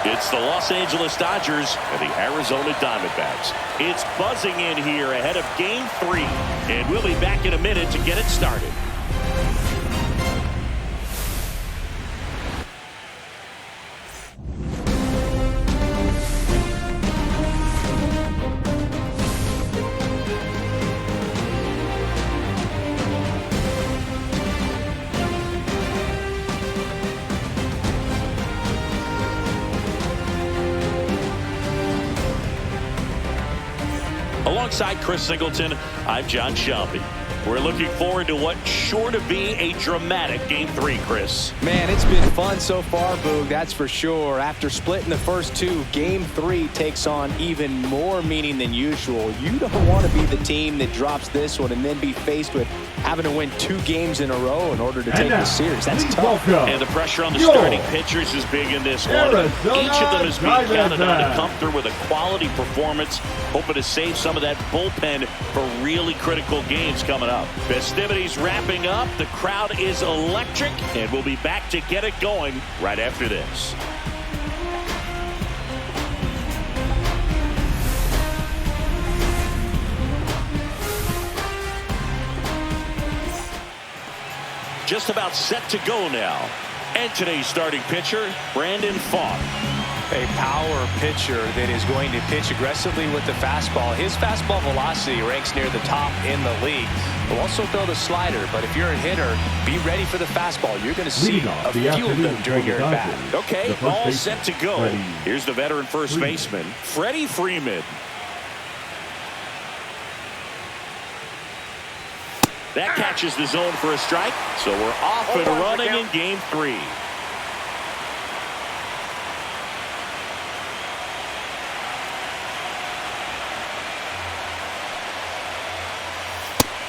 It's the Los Angeles Dodgers and the Arizona Diamondbacks. It's buzzing in here ahead of Game 3. And we'll be back in a minute to get it started. Alongside Chris Singleton, I'm John Shelby. We're looking forward to what's sure to be a dramatic Game 3, Chris. Man, it's been fun so far, Boog, that's for sure. After splitting the first two, Game 3 takes on even more meaning than usual. You don't want to be the team that drops this one and then be faced with having to win 2 games in a row in order to take the series. That's tough. And the pressure on the starting pitchers is big in this one. Each of them is being counted on to come through with a quality performance, hoping to save some of that bullpen for really critical games coming up. Festivities wrapping up. The crowd is electric, and we'll be back to get it going right after this. Just about set to go now. And today's starting pitcher, Brandon Pfaadt. A power pitcher that is going to pitch aggressively with the fastball. His fastball velocity ranks near the top in the league. Will also throw the slider, but if you're a hitter, be ready for the fastball. You're going to see a few of them during your at-bat. Okay, all set to go. Here's the veteran first baseman, Freddie Freeman. That catches the zone for a strike, so we're off and running in Game 3.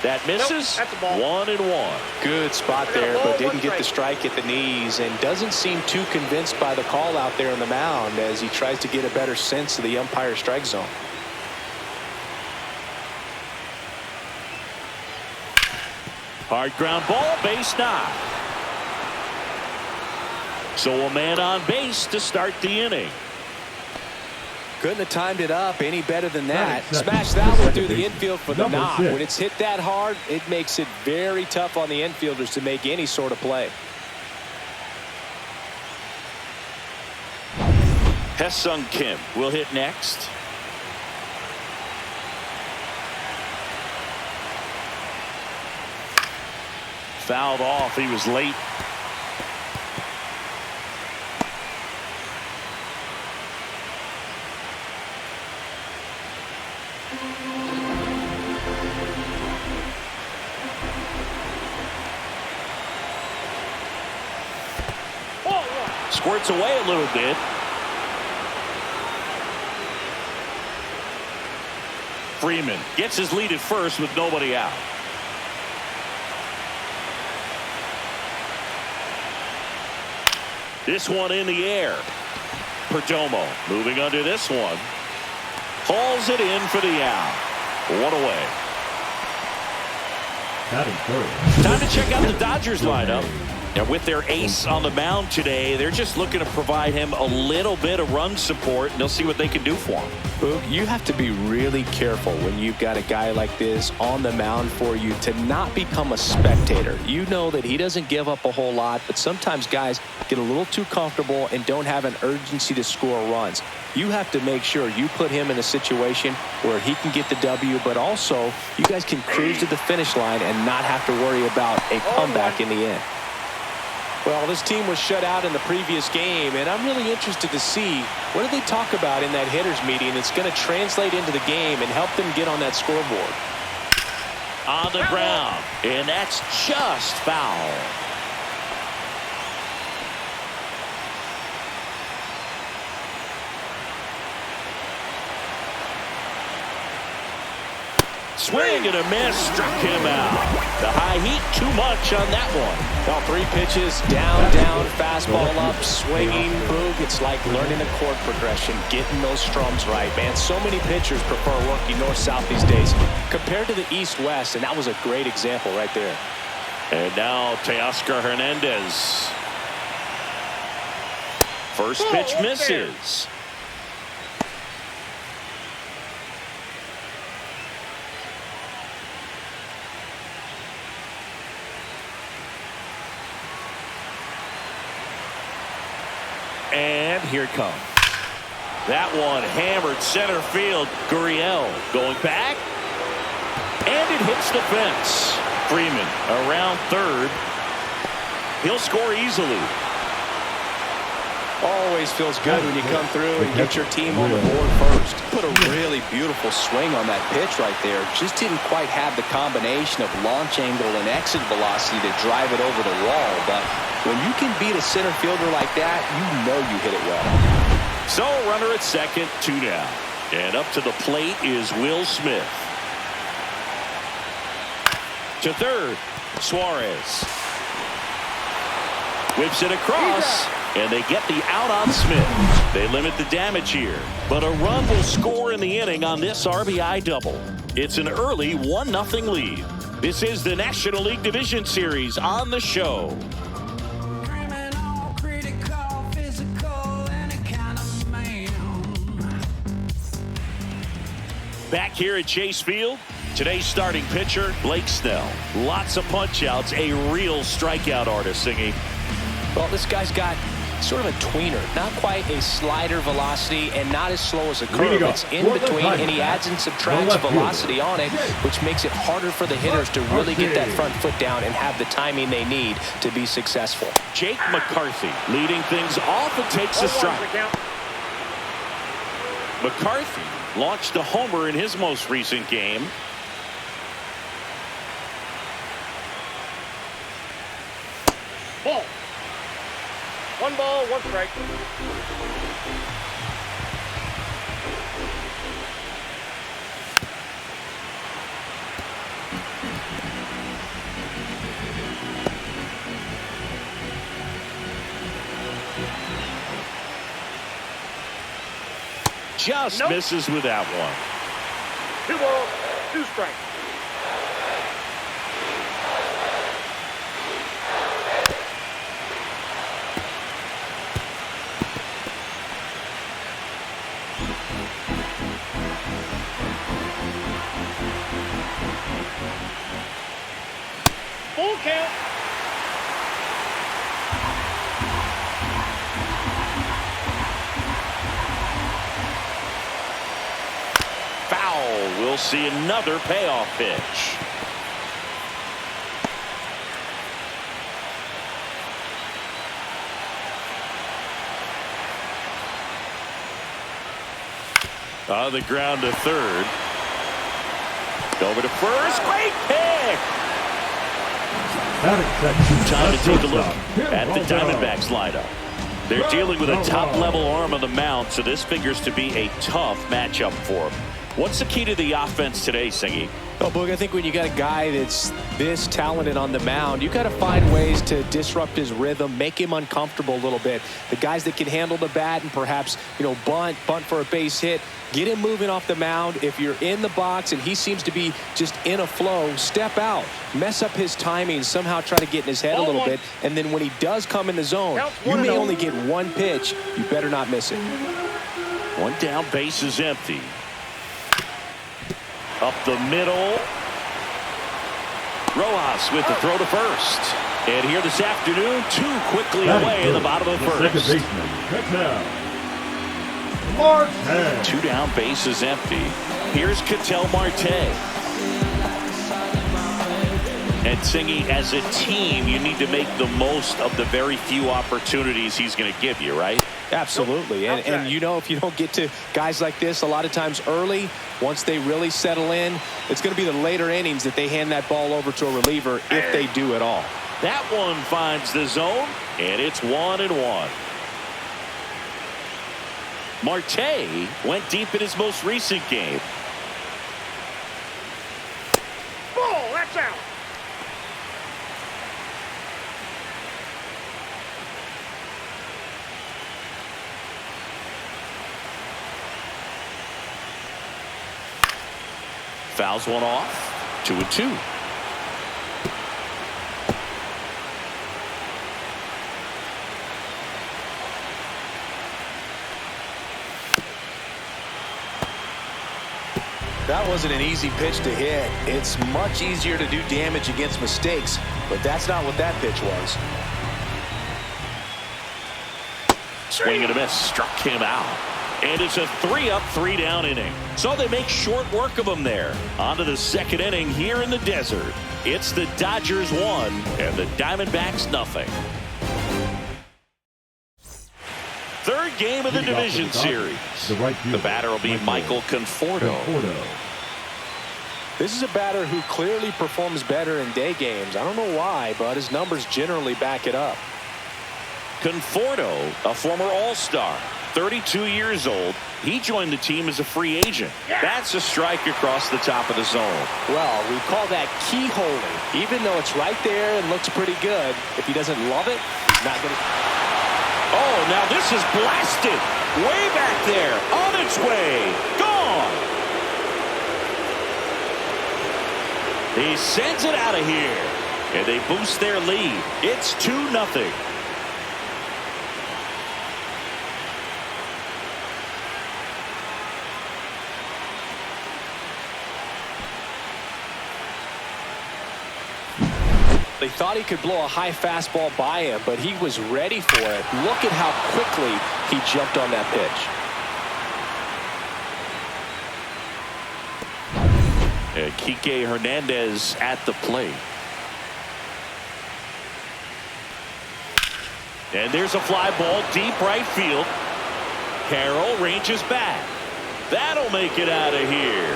That misses. 1-1. Good spot there, but didn't get the strike at the knees and doesn't seem too convinced by the call out there on the mound as he tries to get a better sense of the umpire strike zone. Hard ground ball, base knock. So a man on base to start the inning. Couldn't have timed it up any better than that. Smash that one through the infield for the knock. When it's hit that hard, it makes it very tough on the infielders to make any sort of play. Hesung Kim will hit next. Fouled off. He was late. Squirts away a little bit. Freeman gets his lead at first with nobody out. This one in the air. Perdomo moving under this one. Hauls it in for the out. One away. Time to check out the Dodgers lineup. And with their ace on the mound today, they're just looking to provide him a little bit of run support, and they'll see what they can do for him. Boog, you have to be really careful when you've got a guy like this on the mound for you to not become a spectator. You know that he doesn't give up a whole lot, but sometimes guys get a little too comfortable and don't have an urgency to score runs. You have to make sure you put him in a situation where he can get the W, but also you guys can cruise to the finish line and not have to worry about a comeback in the end. Well, this team was shut out in the previous game, and I'm really interested to see what do they talk about in that hitters meeting that's going to translate into the game and help them get on that scoreboard. On the ground, and that's just foul. Swing and a miss. Struck him out. The high heat, too much on that one. Well, 3 pitches, down, down, fastball up, swinging, boog. It's like learning a chord progression, getting those strums right, man. So many pitchers prefer working north-south these days compared to the east-west, and that was a great example right there. And now Teoscar Hernandez. First pitch misses. And here it comes. That one hammered center field. Gurriel going back. And it hits the fence. Freeman around third. He'll score easily. Always feels good when you come through and get your team on the board first. Put a really beautiful swing on that pitch right there. Just didn't quite have the combination of launch angle and exit velocity to drive it over the wall. But when you can beat a center fielder like that, you know you hit it well. So runner at second, 2 down. And up to the plate is Will Smith. To third, Suarez. Whips it across, and they get the out on Smith. They limit the damage here, but a run will score in the inning on this RBI double. It's an early 1-0 lead. This is the National League Division Series on the show. Back here at Chase Field, today's starting pitcher, Blake Snell. Lots of punch-outs, a real strikeout artist, Singy. Well, this guy's got sort of a tweener. Not quite a slider velocity and not as slow as a curve. It's in between, and he adds and subtracts velocity on it, which makes it harder for the hitters to really get that front foot down and have the timing they need to be successful. Jake McCarthy leading things off and takes a strike. McCarthy launched a homer in his most recent game. Ball. 1 ball, 1 strike. Just misses with that one. 2 balls, 2 strikes. Full count. Foul. We'll see another payoff pitch. On the ground to third. Over to first. Great pick. Time to take a look at the Diamondbacks lineup. They're dealing with a top-level arm on the mound, so this figures to be a tough matchup for them. What's the key to the offense today, Singy? Well, Boog, I think when you got a guy that's this talented on the mound, you got to find ways to disrupt his rhythm, make him uncomfortable a little bit. The guys that can handle the bat and perhaps, bunt for a base hit, get him moving off the mound. If you're in the box and he seems to be just in a flow, step out, mess up his timing, somehow try to get in his head a little bit. And then when he does come in the zone, you may only get 1 pitch. You better not miss it. 1 down, base is empty. Up the middle. Rojas with the throw to first. And here this afternoon, 2 quickly away in the bottom of the first. 2 down, base is empty. Here's Ketel Marte. And Singy, as a team, you need to make the most of the very few opportunities he's going to give you, right? Absolutely. And if you don't get to guys like this a lot of times early, once they really settle in, it's going to be the later innings that they hand that ball over to a reliever if they do at all. That one finds the zone, and it's 1-1. Marte went deep in his most recent game. Fouls one off. 2-2. That wasn't an easy pitch to hit. It's much easier to do damage against mistakes, but that's not what that pitch was. Swing and a miss. Struck him out. And it's a 3-up, 3-down inning. So they make short work of him there. On to the second inning here in the desert. It's the Dodgers 1 and the Diamondbacks nothing. Third game of the division series. The batter will be Michael Conforto. This is a batter who clearly performs better in day games. I don't know why, but his numbers generally back it up. Conforto, a former All-Star, 32 years old. He joined the team as a free agent. That's a strike across the top of the zone. Well, we call that keyholing. Even though it's right there and looks pretty good, if he doesn't love it, he's not going to... Oh, now this is blasted. Way back there. On its way. Gone. He sends it out of here. And they boost their lead. It's 2-0. They thought he could blow a high fastball by him, but he was ready for it. Look at how quickly he jumped on that pitch. Kike Hernandez at the plate. And there's a fly ball deep right field. Carroll ranges back. That'll make it out of here.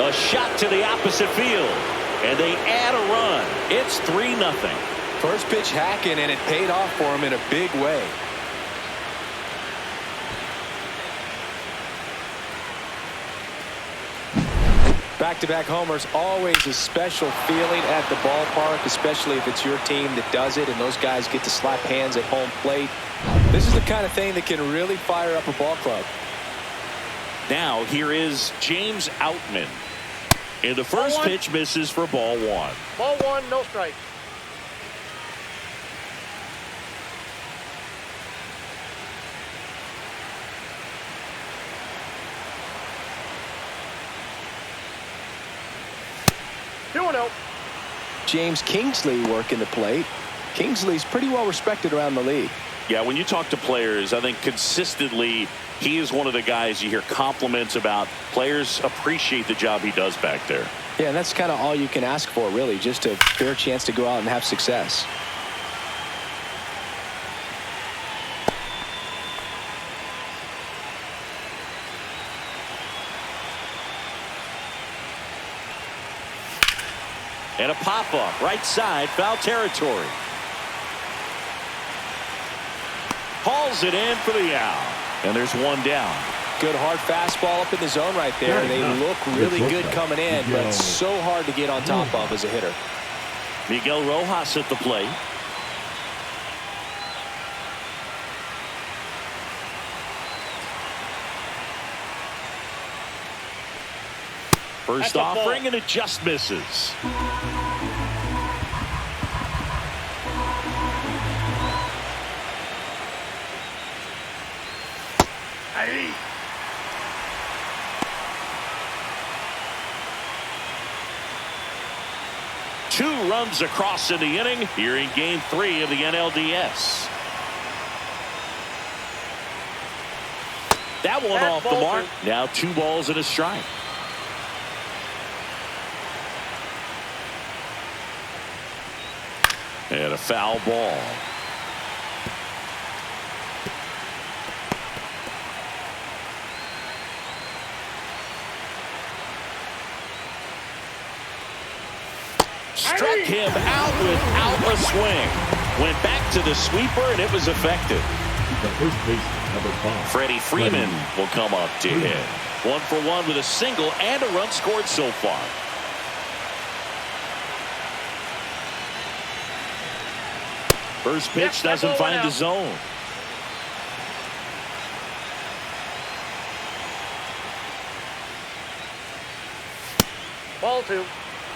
A shot to the opposite field. And they add a run. It's 3-0. First pitch hacking, and it paid off for him in a big way. Back-to-back homers, always a special feeling at the ballpark, especially if it's your team that does it and those guys get to slap hands at home plate. This is the kind of thing that can really fire up a ball club. Now here is James Outman. And the first pitch misses for ball 1. Ball 1, no strike. Two and out. James Kingsley working the plate. Kingsley's pretty well respected around the league. Yeah, when you talk to players, I think consistently he is one of the guys you hear compliments about. Players appreciate the job he does back there. Yeah, and that's kind of all you can ask for, really, just a fair chance to go out and have success. And a pop-up, right side, foul territory. Hauls it in for the out. And there's one down. Good hard fastball up in the zone right there. They look really good coming in, but so hard to get on top of as a hitter. Miguel Rojas at the plate. First offering, and it just misses. Hey. Two runs across in the inning here in Game 3 of the NLDS. That one off the mark. Now 2 balls and a strike. And a foul ball. Struck him out without a swing. Went back to the sweeper, and it was effective. Freddie Freeman will come up to hit. 1 for 1 with a single and a run scored so far. First pitch doesn't find the zone. Ball 2.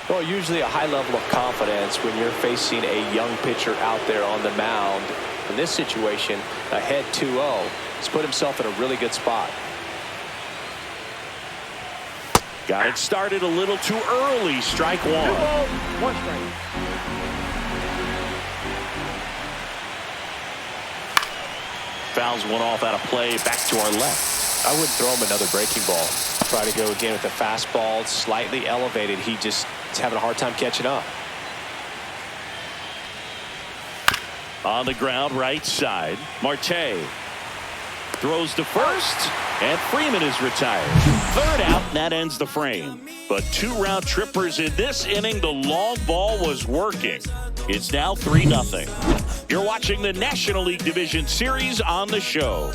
Well, usually a high level of confidence when you're facing a young pitcher out there on the mound. In this situation, ahead 2-0. He's put himself in a really good spot. Got it started a little too early. Strike 1. 2 balls, 1 strike. Fouls one off out of play. Back to our left. I wouldn't throw him another breaking ball. Try to go again with the fastball, slightly elevated. He just is having a hard time catching up. On the ground, right side. Marte throws to first, and Freeman is retired. Third out, and that ends the frame. But 2 round trippers in this inning. The long ball was working. It's now 3-0. You're watching the National League Division Series on the show.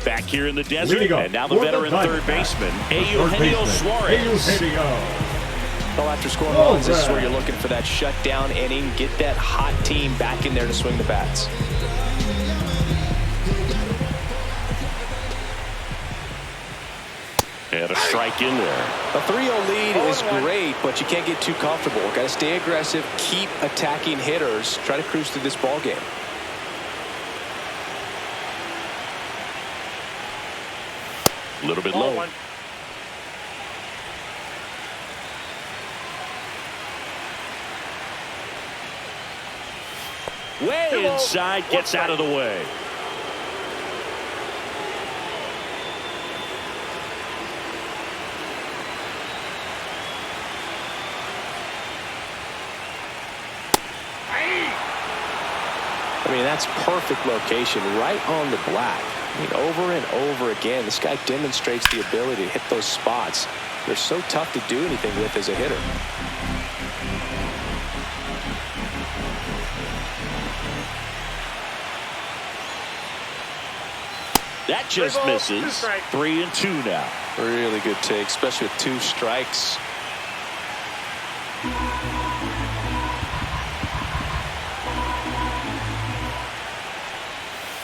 Back here in the desert, and now the veteran third baseman, Eugenio Suarez. Well, after scoring runs, this is where you're looking for that shutdown inning. Get that hot team back in there to swing the bats. And a strike in there. A 3-0 lead is great, but you can't get too comfortable. Got to stay aggressive, keep attacking hitters, try to cruise through this ball game. A little bit low. Way inside, gets out of the way. I mean, that's perfect location, right on the black. I mean, over and over again, this guy demonstrates the ability to hit those spots. They're so tough to do anything with as a hitter. That just misses. 3-2 now. Really good take, especially with 2 strikes.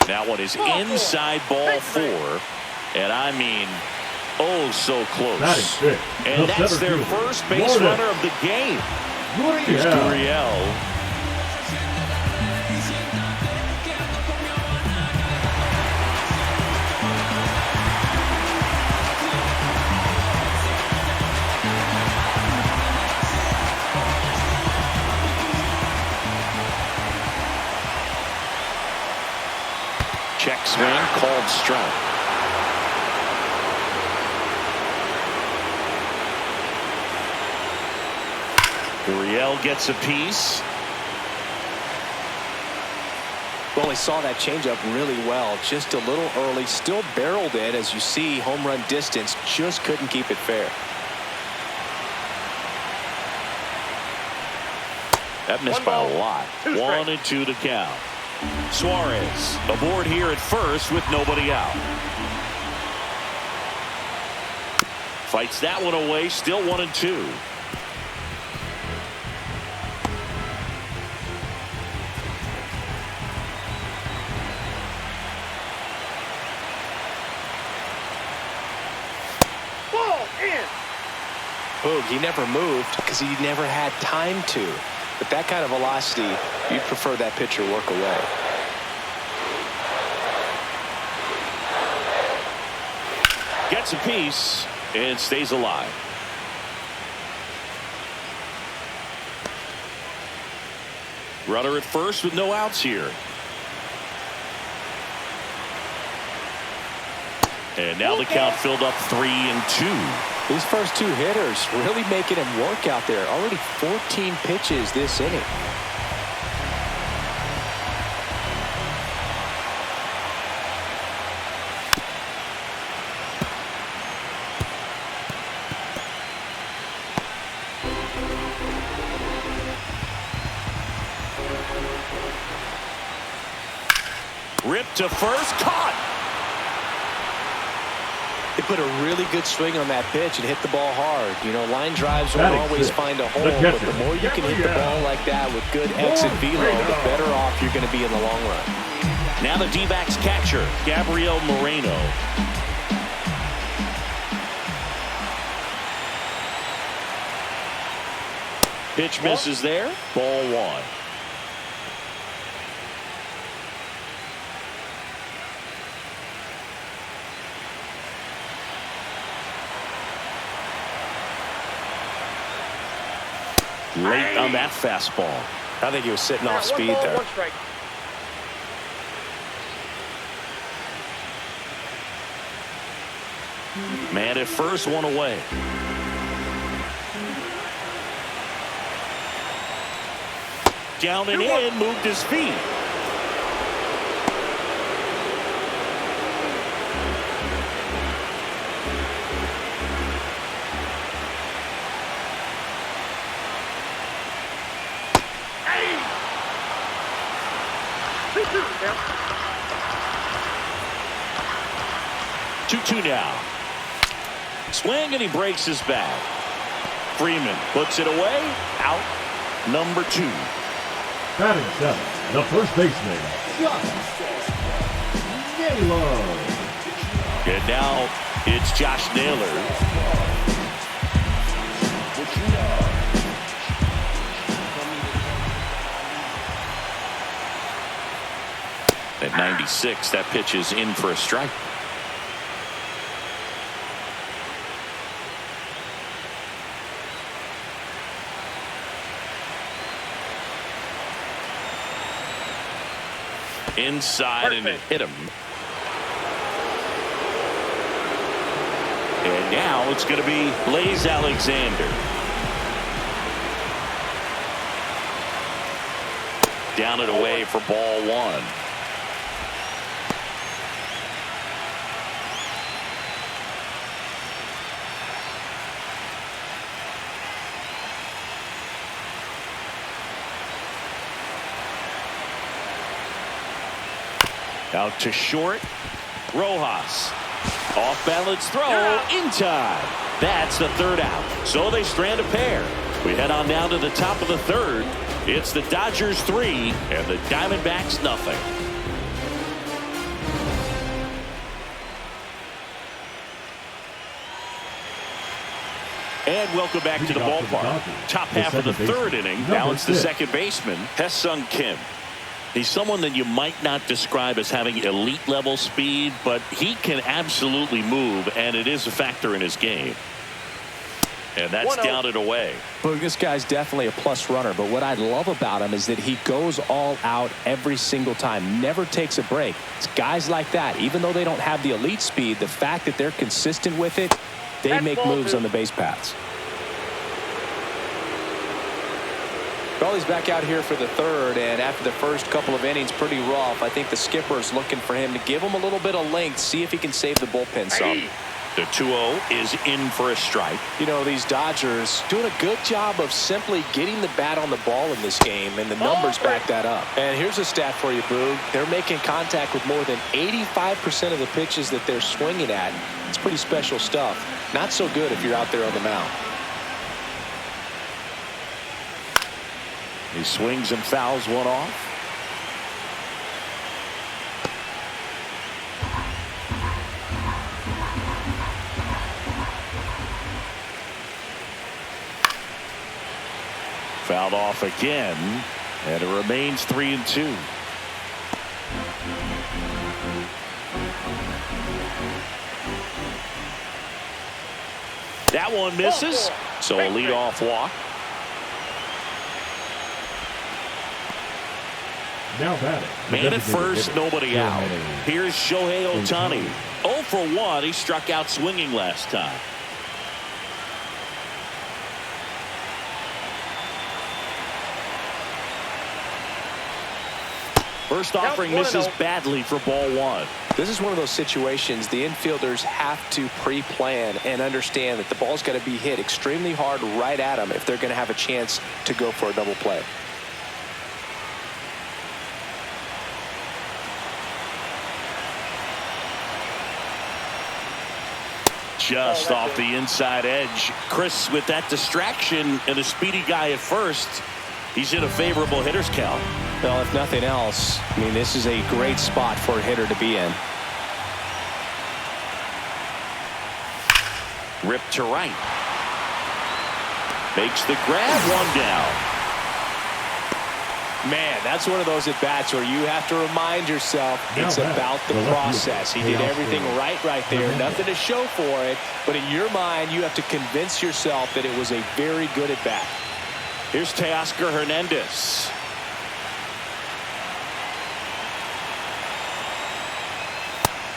That one is inside ball 4. And I mean, oh, so close. That is good. And that's their first base runner of the game. Here's Gurriel. Check swing, called strike. Gurriel gets a piece. Well, he saw that changeup really well. Just a little early. Still barreled in, as you see, home run distance. Just couldn't keep it fair. That missed by a lot. 1-2 to count. Suarez aboard here at first with nobody out. Fights that one away. Still 1-2. Ball in. Boog, he never moved because he never had time to. But that kind of velocity, you'd prefer that pitcher work away. Gets a piece and stays alive. Runner at first with no outs here. And now the count filled up 3-2. These first 2 hitters really making him work out there. Already 14 pitches this inning. Ripped to first, caught. They put a really good swing on that pitch and hit the ball hard. You know, line drives won't always find a hole, but the more you can hit the ball like that with good exit velo, the better off you're going to be in the long run. Now the D-backs catcher, Gabriel Moreno. Pitch misses there. Ball one. Late on that fastball. I think he was sitting off speed there. Man at first, one away. Down and in, moved his feet. Yep. 2-2 now. Swing and he breaks his bat. Freeman puts it away. Out. Number 2. Batting seventh, the first baseman, Naylor. And now it's Josh Naylor. At 96, that pitch is in for a strike. Inside and it hit him. And now it's going to be Blaze Alexander. Down and away for ball one. Out to short. Rojas. Off balance throw in time. That's the third out. So they strand a pair. We head on down to the top of the third. It's the Dodgers 3 and the Diamondbacks nothing. And welcome back to the ballpark. Top half of the third inning. Now it's the second baseman, Ha-Seong Kim. He's someone that you might not describe as having elite level speed, but he can absolutely move, and it is a factor in his game. And that's down and away. Well, this guy's definitely a plus runner, but what I love about him is that he goes all out every single time, never takes a break. It's guys like that, even though they don't have the elite speed, the fact that they're consistent with it, they make moves on the base paths. Well, he's back out here for the third, and after the first couple of innings, pretty rough. I think the skipper is looking for him to give him a little bit of length, see if he can save the bullpen some. The 2-0 is in for a strike. You know, these Dodgers doing a good job of simply getting the bat on the ball in this game, and the numbers back that up. And here's a stat for you, Boog. They're making contact with more than 85% of the pitches that they're swinging at. It's pretty special stuff. Not so good if you're out there on the mound. He swings and fouls one off. Fouled off again, and it remains 3-2. That one misses, so a leadoff walk. Now batting. Man at first, nobody out. Here's Shohei Ohtani. 0 for 1. He struck out swinging last time. First offering misses badly for ball one. This is one of those situations the infielders have to pre-plan and understand that the ball's got to be hit extremely hard right at them if they're going to have a chance to go for a double play. Just off the inside edge. Chris with that distraction and a speedy guy at first. He's in a favorable hitter's count. Well, if nothing else, I mean, this is a great spot for a hitter to be in. Ripped to right. Makes the grab, one down. Man, that's one of those at-bats where you have to remind yourself it's about the process. He did everything right there. Nothing to show for it. But in your mind, you have to convince yourself that it was a very good at-bat. Here's Teoscar Hernandez.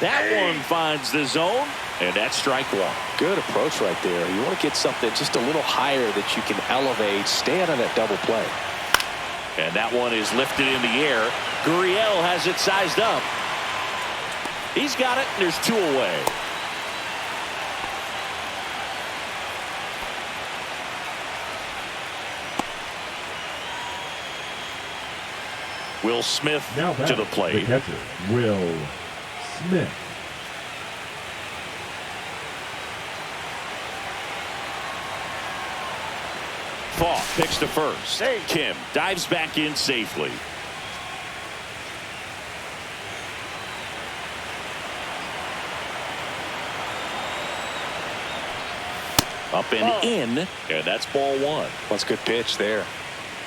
That one finds the zone, and that's strike one. Good approach right there. You want to get something just a little higher that you can elevate. Stay out of that double play. And that one is lifted in the air. Gurriel has it sized up. He's got it, and there's two away. Will Smith to the plate. The catcher, Will Smith. Pfaadt picks to first. Kim dives back in safely. Up and in, and that's ball one. That's a good pitch there.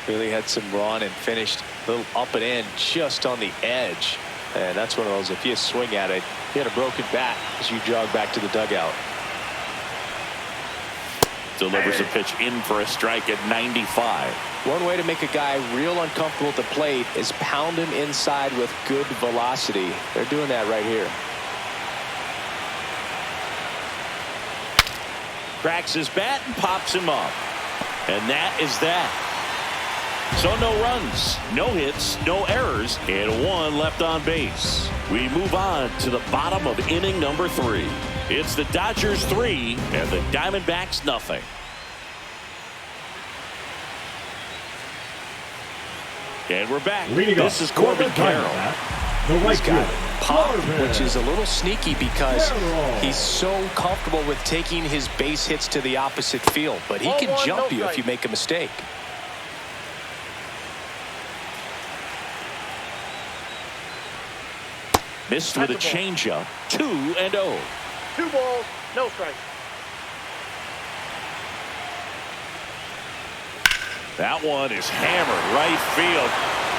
Really had some run and finished a little up and in just on the edge. And that's one of those, if you swing at it, you had a broken bat as you jog back to the dugout. Delivers a pitch in for a strike at 95. One way to make a guy real uncomfortable at the plate is pound him inside with good velocity. They're doing that right here. Cracks his bat and pops him up. And that is that. So no runs, no hits, no errors, and one left on base. We move on to the bottom of inning number 3. It's the Dodgers 3 and the Diamondbacks nothing. And we're back. This is Corbin Carroll. He's got pop, which is a little sneaky because he's so comfortable with taking his base hits to the opposite field. But he can jump you if you make a mistake. Missed with a changeup. 2-0. 2 balls, no strikes. That one is hammered right field.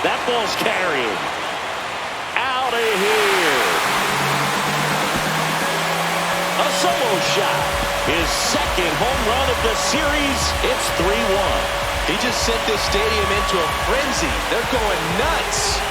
That ball's carried. Out of here. A solo shot. His second home run of the series. It's 3-1. He just sent this stadium into a frenzy. They're going nuts.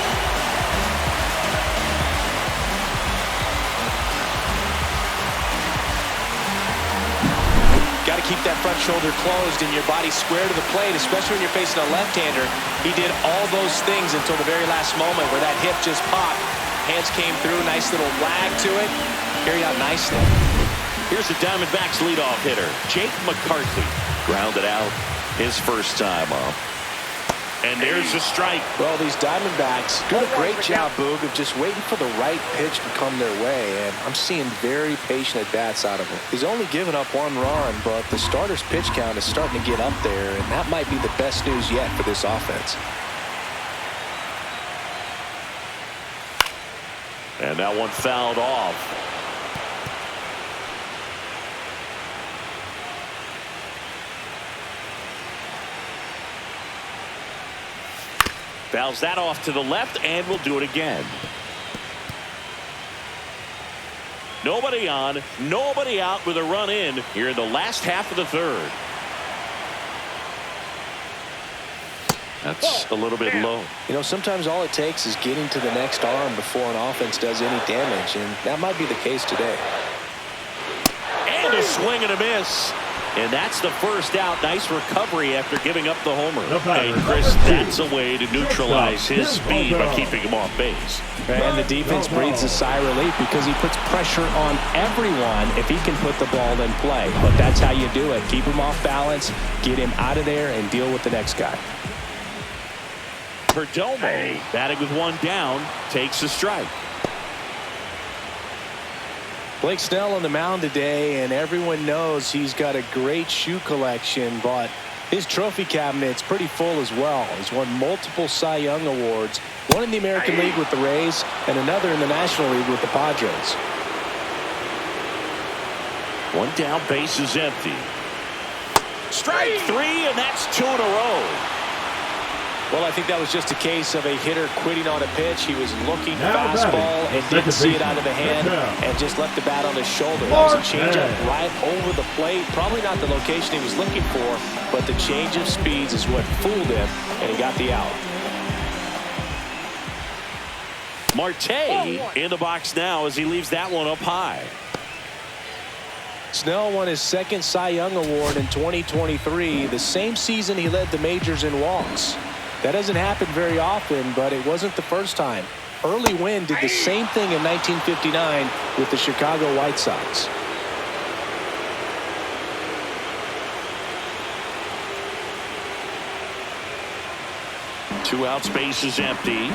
Got to keep that front shoulder closed and your body square to the plate, especially when you're facing a left-hander. He did all those things until the very last moment where that hip just popped. Hands came through, nice little lag to it. Carried out nicely. Here's the Diamondbacks leadoff hitter, Jake McCarthy. Grounded out his first time up. And there's a strike. Well, these Diamondbacks do a great job, Boog, of just waiting for the right pitch to come their way. And I'm seeing very patient at-bats out of him. He's only given up 1 run, but the starter's pitch count is starting to get up there. And that might be the best news yet for this offense. And that one fouled off. Fouls that off to the left, and we'll do it again. Nobody on, nobody out with a run in here in the last half of the third. That's a little bit low. You know, sometimes all it takes is getting to the next arm before an offense does any damage, and that might be the case today. And a swing and a miss. And that's the first out. Nice recovery after giving up the homer. Hey, Chris, that's a way to neutralize his speed by keeping him off base. And the defense breathes a sigh of relief because he puts pressure on everyone if he can put the ball in play. But that's how you do it. Keep him off balance, get him out of there, and deal with the next guy. Perdomo, batting with 1 down, takes a strike. Blake Snell on the mound today, and everyone knows he's got a great shoe collection, but his trophy cabinet's pretty full as well. He's won multiple Cy Young awards, one in the American League with the Rays and another in the National League with the Padres. 1 down, base is empty. Strike three, and that's 2 in a row. Well, I think that was just a case of a hitter quitting on a pitch. He was looking Now fastball and didn't see it out of the hand and just left the bat on his shoulder. That was a changeup right over the plate. Probably not the location he was looking for, but the change of speeds is what fooled him, and he got the out. Marte in the box now as he leaves that one up high. Snell won his second Cy Young Award in 2023, the same season he led the majors in walks. That doesn't happen very often, but it wasn't the first time. Early Wynn did the same thing in 1959 with the Chicago White Sox. Two outs, base is empty.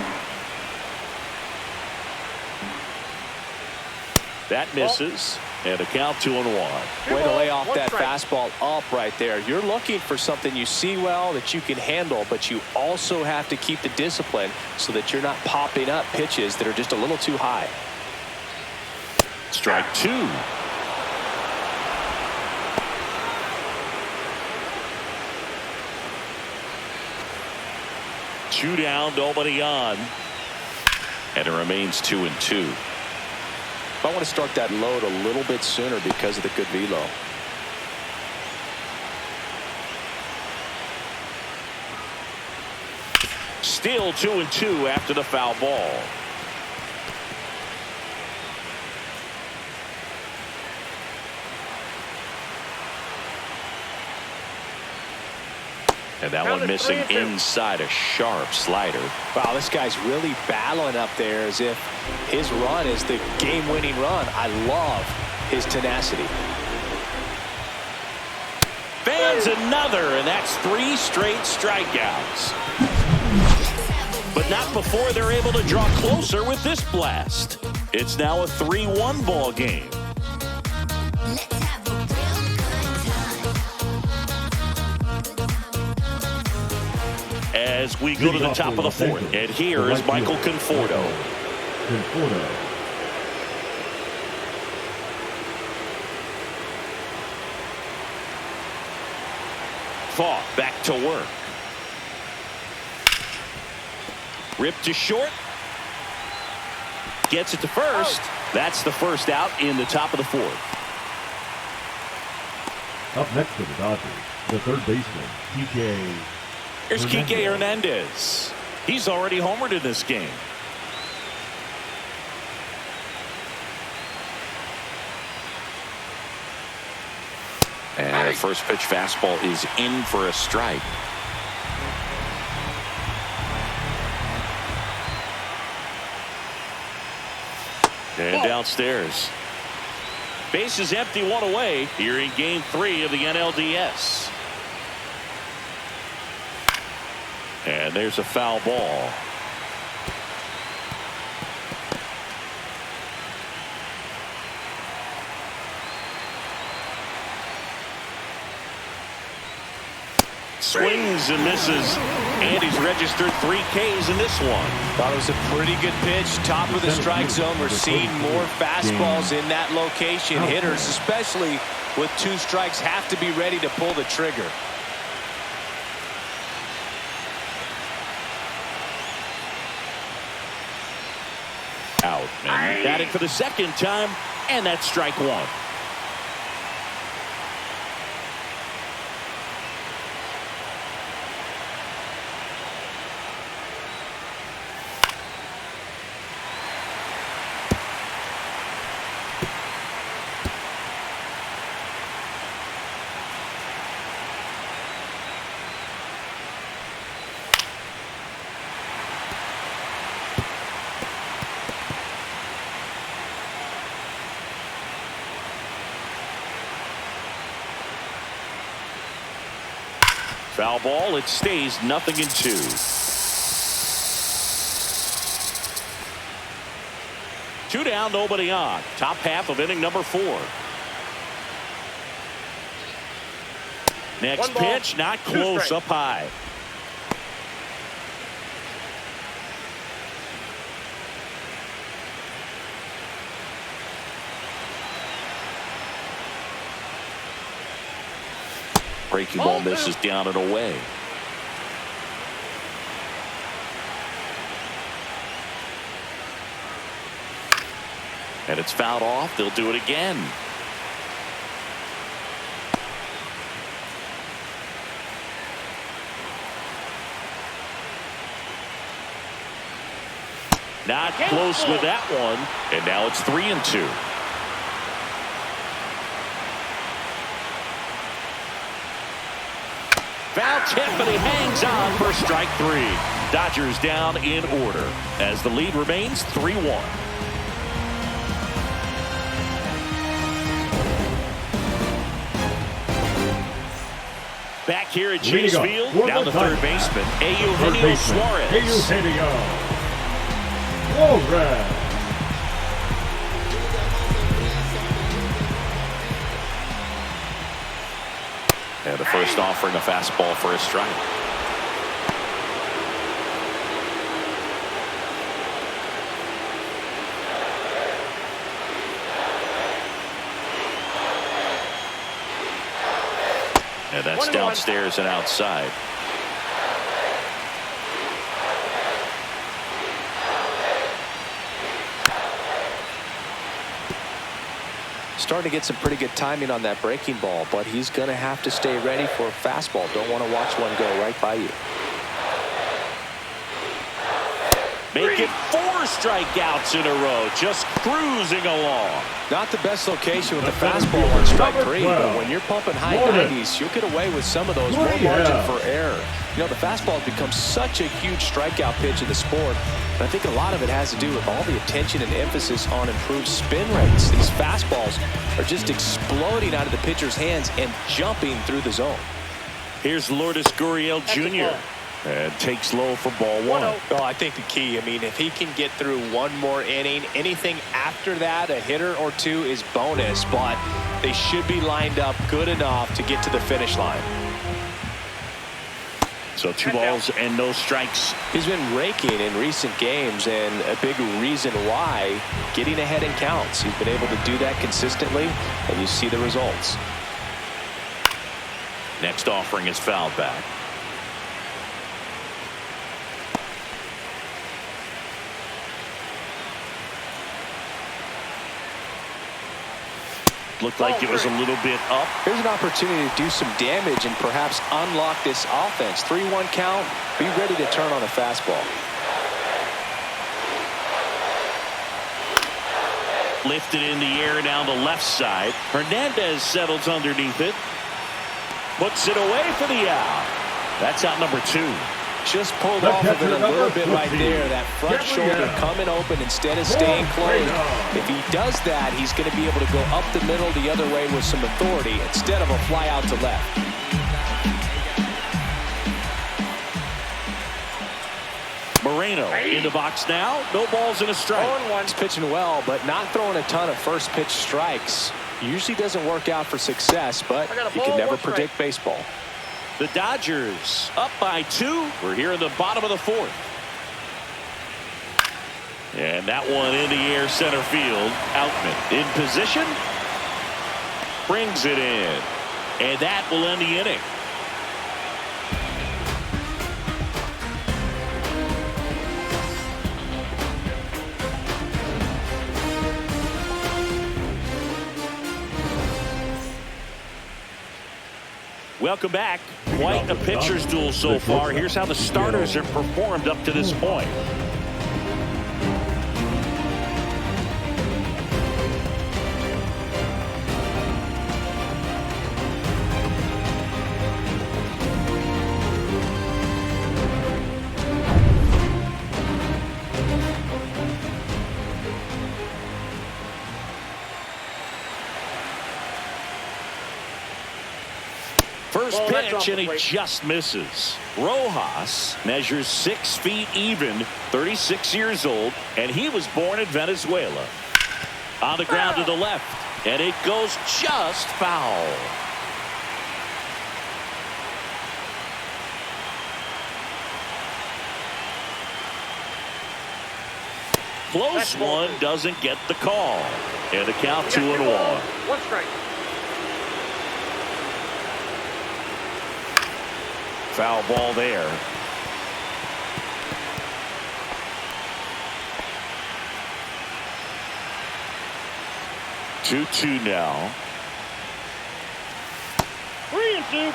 That misses. And a count 2-1. Way to lay off that fastball up right there. You're looking for something you see well that you can handle, but you also have to keep the discipline so that you're not popping up pitches that are just a little too high. Strike 2. Two down, nobody on. And it remains 2-2. I want to start that load a little bit sooner because of the good velo. Still 2-2 after the foul ball. And that one missing inside, a sharp slider. Wow, this guy's really battling up there as if his run is the game-winning run. I love his tenacity. Fans another, and that's 3 straight strikeouts. But not before they're able to draw closer with this blast. It's now a 3-1 ball game. As we go to the top of the 4th, and here is Michael Conforto. Pfaadt back to work. Ripped to short. Gets it to first. That's the first out in the top of the 4th. Up next for the Dodgers, the third baseman, TK. Here's Kike Hernandez. He's already homered in this game. And the first pitch fastball is in for a strike. And downstairs. Base is empty, 1 away here in game 3 of the NLDS. And there's a foul ball. Swings and misses. And he's registered 3 Ks in this one. Thought it was a pretty good pitch. Top of the strike zone. We're seeing more fastballs in that location. Hitters, especially with 2 strikes, have to be ready to pull the trigger. Out. And batting for the second time, and that's strike 1. Foul ball. It stays 0-2. Two down, nobody on. Top half of inning number 4. Next pitch, not close, up high. Breaking ball misses down and away. And it's fouled off. They'll do it again. Not close with that one. And now it's 3-2. Foul tip, and he hangs on for strike 3. Dodgers down in order as the lead remains 3-1. Back here at Chase Field, now the third baseman, Eugenio Suarez. Eugenio Suarez. And the first offering, a fastball for a strike. And that's downstairs and outside. Starting to get some pretty good timing on that breaking ball, but he's going to have to stay ready for a fastball. Don't want to watch one go right by you. Make it 4 strikeouts in a row, just cruising along. Not the best location with the fastball on strike 3, but when you're pumping high 90s, you'll get away with some of those, more margin for error. You know, the fastball has become such a huge strikeout pitch in the sport, but I think a lot of it has to do with all the attention and emphasis on improved spin rates. These fastballs are just exploding out of the pitcher's hands and jumping through the zone. Here's Lourdes Gurriel Jr. and takes low for ball 1. Oh, I think the key, I mean, if he can get through one more inning, anything after that, a hitter or two is bonus, but they should be lined up good enough to get to the finish line. So 2 balls and no strikes. He's been raking in recent games, and a big reason why, getting ahead in counts. He's been able to do that consistently, and you see the results. Next offering is fouled back. Looked like it was a little bit up. Here's an opportunity to do some damage and perhaps unlock this offense. 3-1 count. Be ready to turn on a fastball. Lifted in the air down the left side. Hernandez settles underneath it. Puts it away for the out. That's out number 2. Just pulled off of it a little bit right there. That front shoulder coming open instead of staying closed. If he does that, he's going to be able to go up the middle the other way with some authority instead of a fly out to left. Moreno in the box now. No balls and a strike. He's pitching well, but not throwing a ton of first pitch strikes. Usually doesn't work out for success, but you can never predict baseball. The Dodgers up by 2. We're here in the bottom of the 4th. And that one in the air center field. Outman in position. Brings it in. And that will end the inning. Welcome back. Quite a pitcher's duel so far. Here's how the starters have performed up to this point. First pitch, and he just misses. Rojas measures 6 feet even, 36 years old, and he was born in Venezuela. On the ground to the left, and it goes just foul. Close one, doesn't get the call. And the count 2-1. 1 strike. Foul ball there. 2-2 now. 3-2.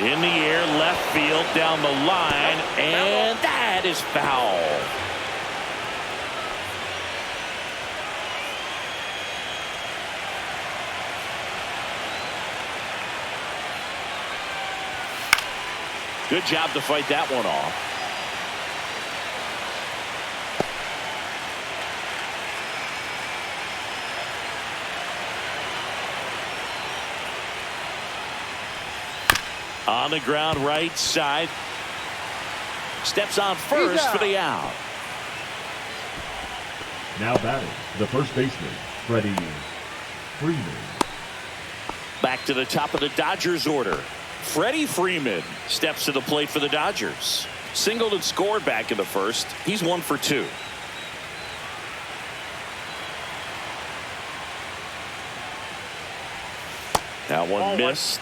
In the air, left field, down the line, and that is foul. Good job to fight that one off. On the ground, right side. Steps on first for the out. Now batting, the first baseman, Freddie Freeman. Back to the top of the Dodgers order. Freddie Freeman steps to the plate for the Dodgers. Singled and scored back in the first. He's 1 for 2. That one missed.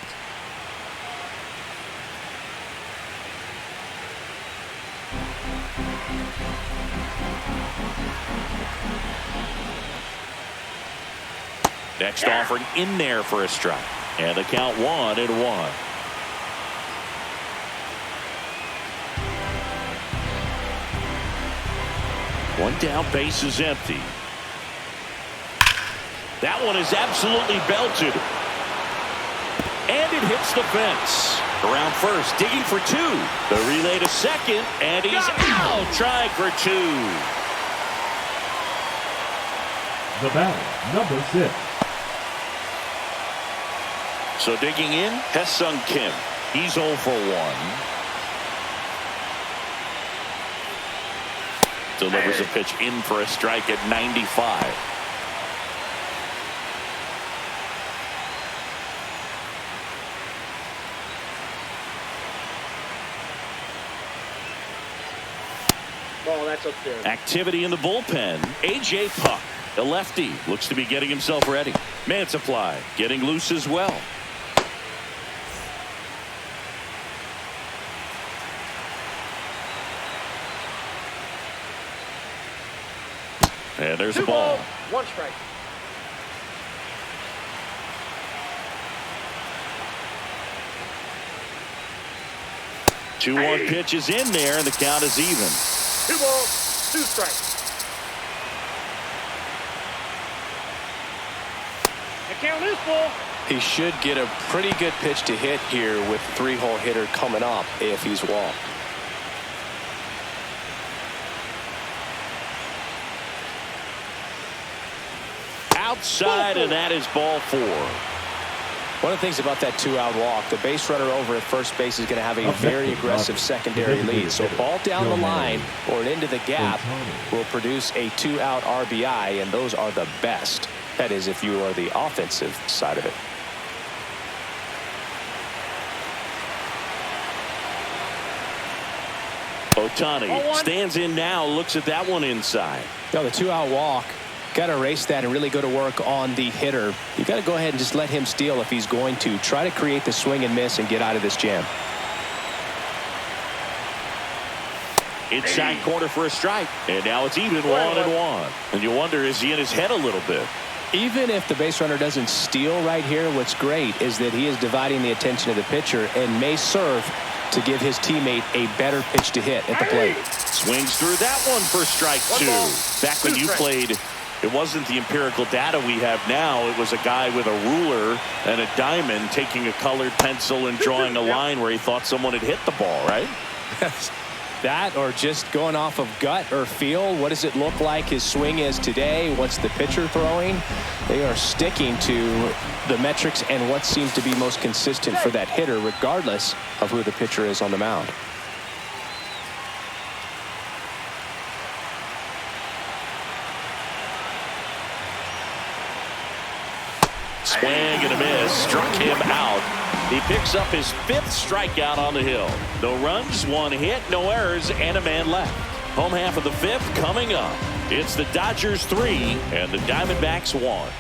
Next offering in there for a strike. And the count 1-1. One down, base is empty. That one is absolutely belted. And it hits the fence. Around first, digging for 2. The relay to second, and he's out. Trying for 2. The batter, number 6. So digging in, Hesung Kim. He's 0 for 1. Delivers a pitch in for a strike at 95. Ball, that's upstairs. Activity in the bullpen. A.J. Puck, the lefty, looks to be getting himself ready. Man supply getting loose as well. And there's 2 a ball. balls, 1 strike. Two 2-1 pitch is in there, and the count is even. 2 balls, 2 strikes. The count is full. He should get a pretty good pitch to hit here with 3-hole hitter coming up if he's walked. Outside, and that is ball 4. One of the things about that 2-out walk, the base runner over at first base is going to have a very aggressive secondary lead. So ball down the line or into the gap will produce a 2-out RBI, and those are the best. That is, if you are the offensive side of it. Ohtani stands in now, looks at that one inside. No, the 2-out walk. Got to erase that and really go to work on the hitter. You got to go ahead and just let him steal if he's going to. Try to create the swing and miss and get out of this jam. Inside corner for a strike. And now it's even 1-1. And you wonder, is he in his head a little bit? Even if the base runner doesn't steal right here, what's great is that he is dividing the attention of the pitcher and may serve to give his teammate a better pitch to hit at the plate. Swings through that one for strike 2. Back when you played, it wasn't the empirical data we have now. It was a guy with a ruler and a diamond taking a colored pencil and drawing a line where he thought someone had hit the ball, right? That, or just going off of gut or feel. What does it look like his swing is today? What's the pitcher throwing? They are sticking to the metrics and what seems to be most consistent for that hitter, regardless of who the pitcher is on the mound. Swing and a miss. Struck him out. He picks up his 5th strikeout on the hill. No runs, 1 hit, no errors, and a man left. Home half of the 5th coming up. It's the Dodgers 3 and the Diamondbacks 1.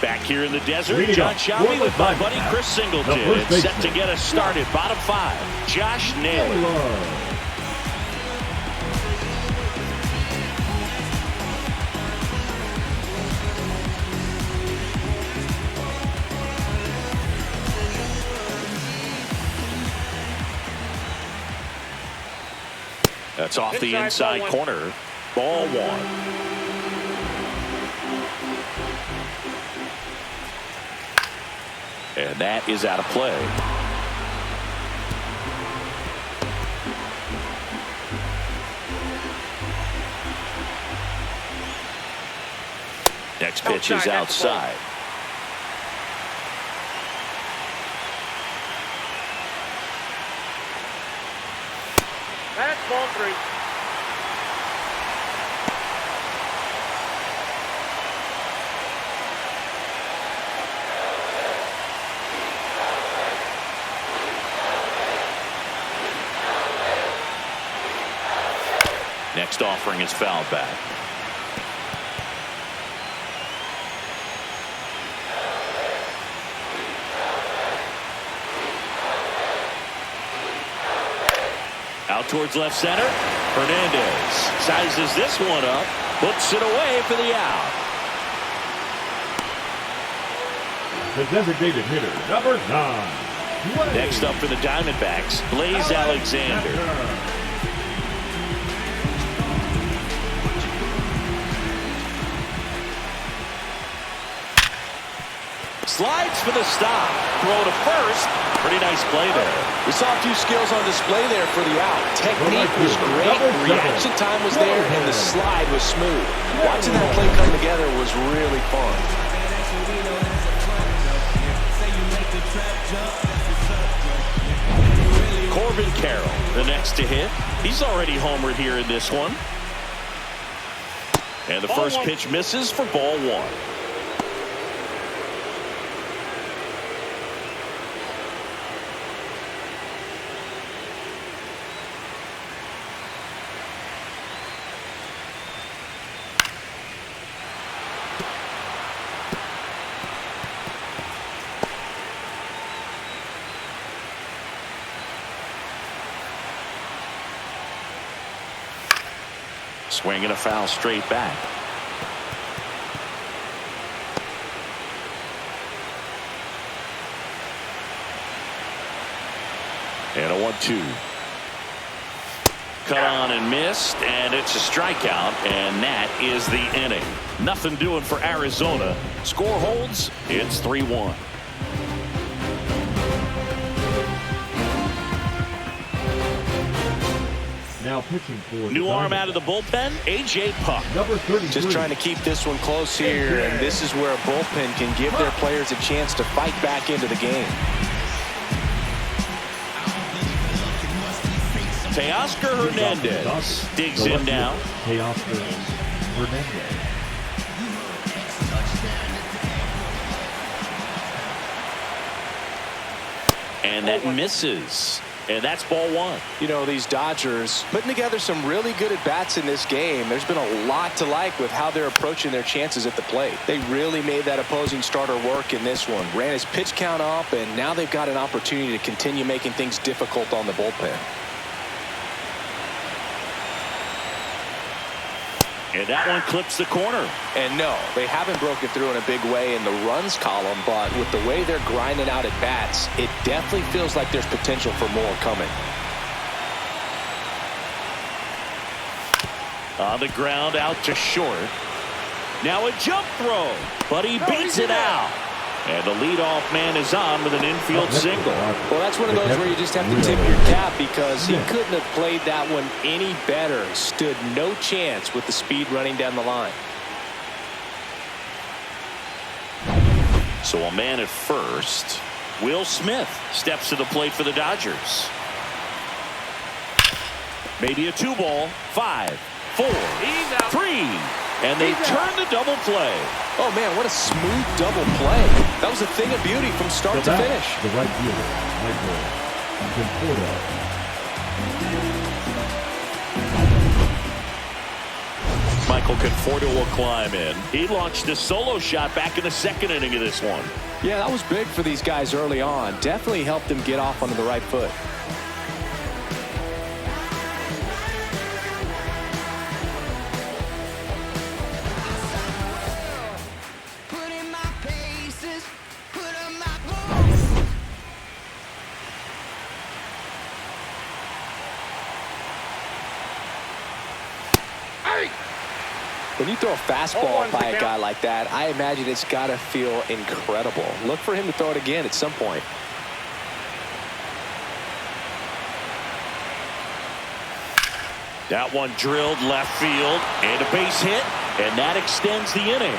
Back here in the desert, John Shelby with my buddy Chris Singleton. It's set to get us started. Bottom 5, Josh Naylor. That's off the inside corner. Ball 1. And that is out of play. Next pitch is outside. That's ball 3. Next offering is fouled back. Out towards left center. Hernandez sizes this one up, puts it away for the out. The designated hitter, number 9. Next up for the Diamondbacks, Blaze Alexander. Slides for the stop. Throw to first. Pretty nice play there. We saw a few skills on display there for the out. Technique was great. Reaction time was there, and the slide was smooth. Watching that play come together was really fun. Corbin Carroll, the next to hit. He's already homered here in this one. And the first pitch misses for ball one. Swinging a foul straight back. And a 1-2. Cut on and missed, and it's a strikeout, and that is the inning. Nothing doing for Arizona. Score holds. It's 3-1. Now pitching for new arm out of the bullpen, A.J. Puck. Number 33. Just trying to keep this one close here, and this is where a bullpen can give their players a chance to fight back into the game. Teoscar Hernandez digs in now. Teoscar Hernandez. And that misses. And that's ball one. You know, these Dodgers putting together some really good at-bats in this game. There's been a lot to like with how they're approaching their chances at the plate. They really made that opposing starter work in this one. Ran his pitch count up, and now they've got an opportunity to continue making things difficult on the bullpen. And that one clips the corner. And no, they haven't broken through in a big way in the runs column, but with the way they're grinding out at bats, it definitely feels like there's potential for more coming. On the ground, out to short. Now a jump throw, but he beats it out. And the leadoff man is on with an infield single. Well, that's one of those where you just have to tip your cap, because he couldn't have played that one any better. Stood no chance with the speed running down the line. So a man at first. Will Smith steps to the plate for the Dodgers. Maybe a 2-ball. 5, 4, 3. And they turn the double play. Oh, man, what a smooth double play. That was a thing of beauty from start to finish. The right fielder, Michael Conforto will climb in. He launched a solo shot back in the second inning of this one. Yeah, that was big for these guys early on. Definitely helped them get off onto the right foot. When you throw a fastball by a guy like that, I imagine it's got to feel incredible. Look for him to throw it again at some point. That one drilled left field, and a base hit, and that extends the inning.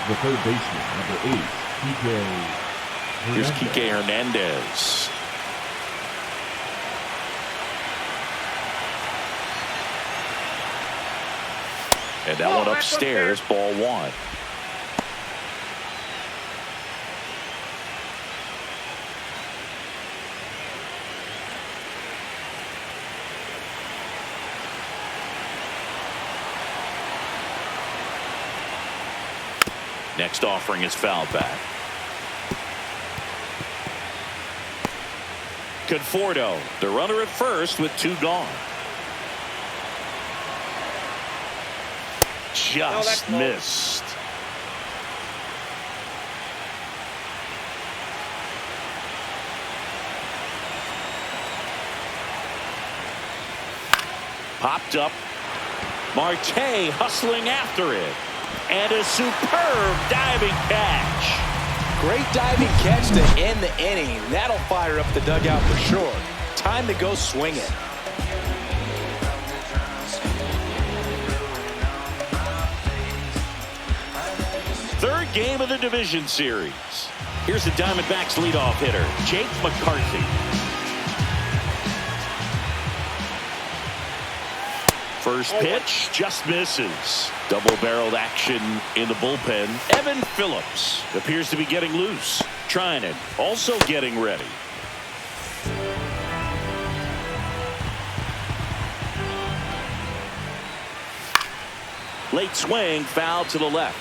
The third baseman, number 8, Here's Kike Hernandez. And that one upstairs, ball one. Next offering is fouled back. Conforto, the runner at first with 2 gone. Just missed. Popped up. Marte hustling after it. And a superb diving catch. Great diving catch to end the inning. That'll fire up the dugout for sure. Time to go swing it. Third game of the division series. Here's the Diamondbacks leadoff hitter, Jake McCarthy. First pitch just misses. Double-barreled action in the bullpen. Evan Phillips appears to be getting loose. Trying it. Also getting ready. Late swing, foul to the left.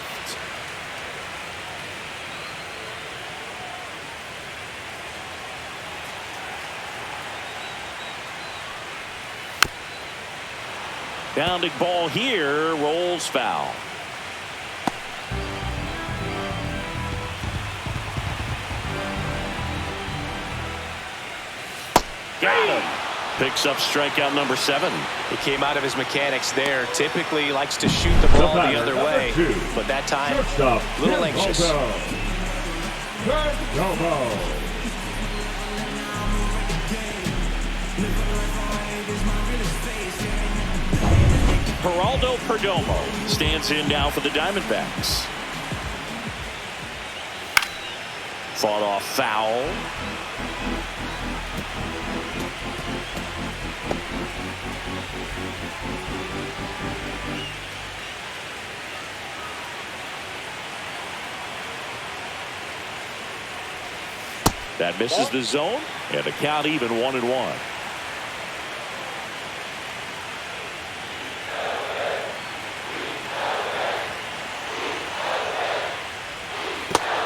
Bounding ball here, rolls foul. Got him. Picks up strikeout number 7. He came out of his mechanics there. Typically likes to shoot the ball the other way, but that time a little anxious. Geraldo Perdomo stands in now for the Diamondbacks. Fought off foul. That misses the zone, and the count even 1-1.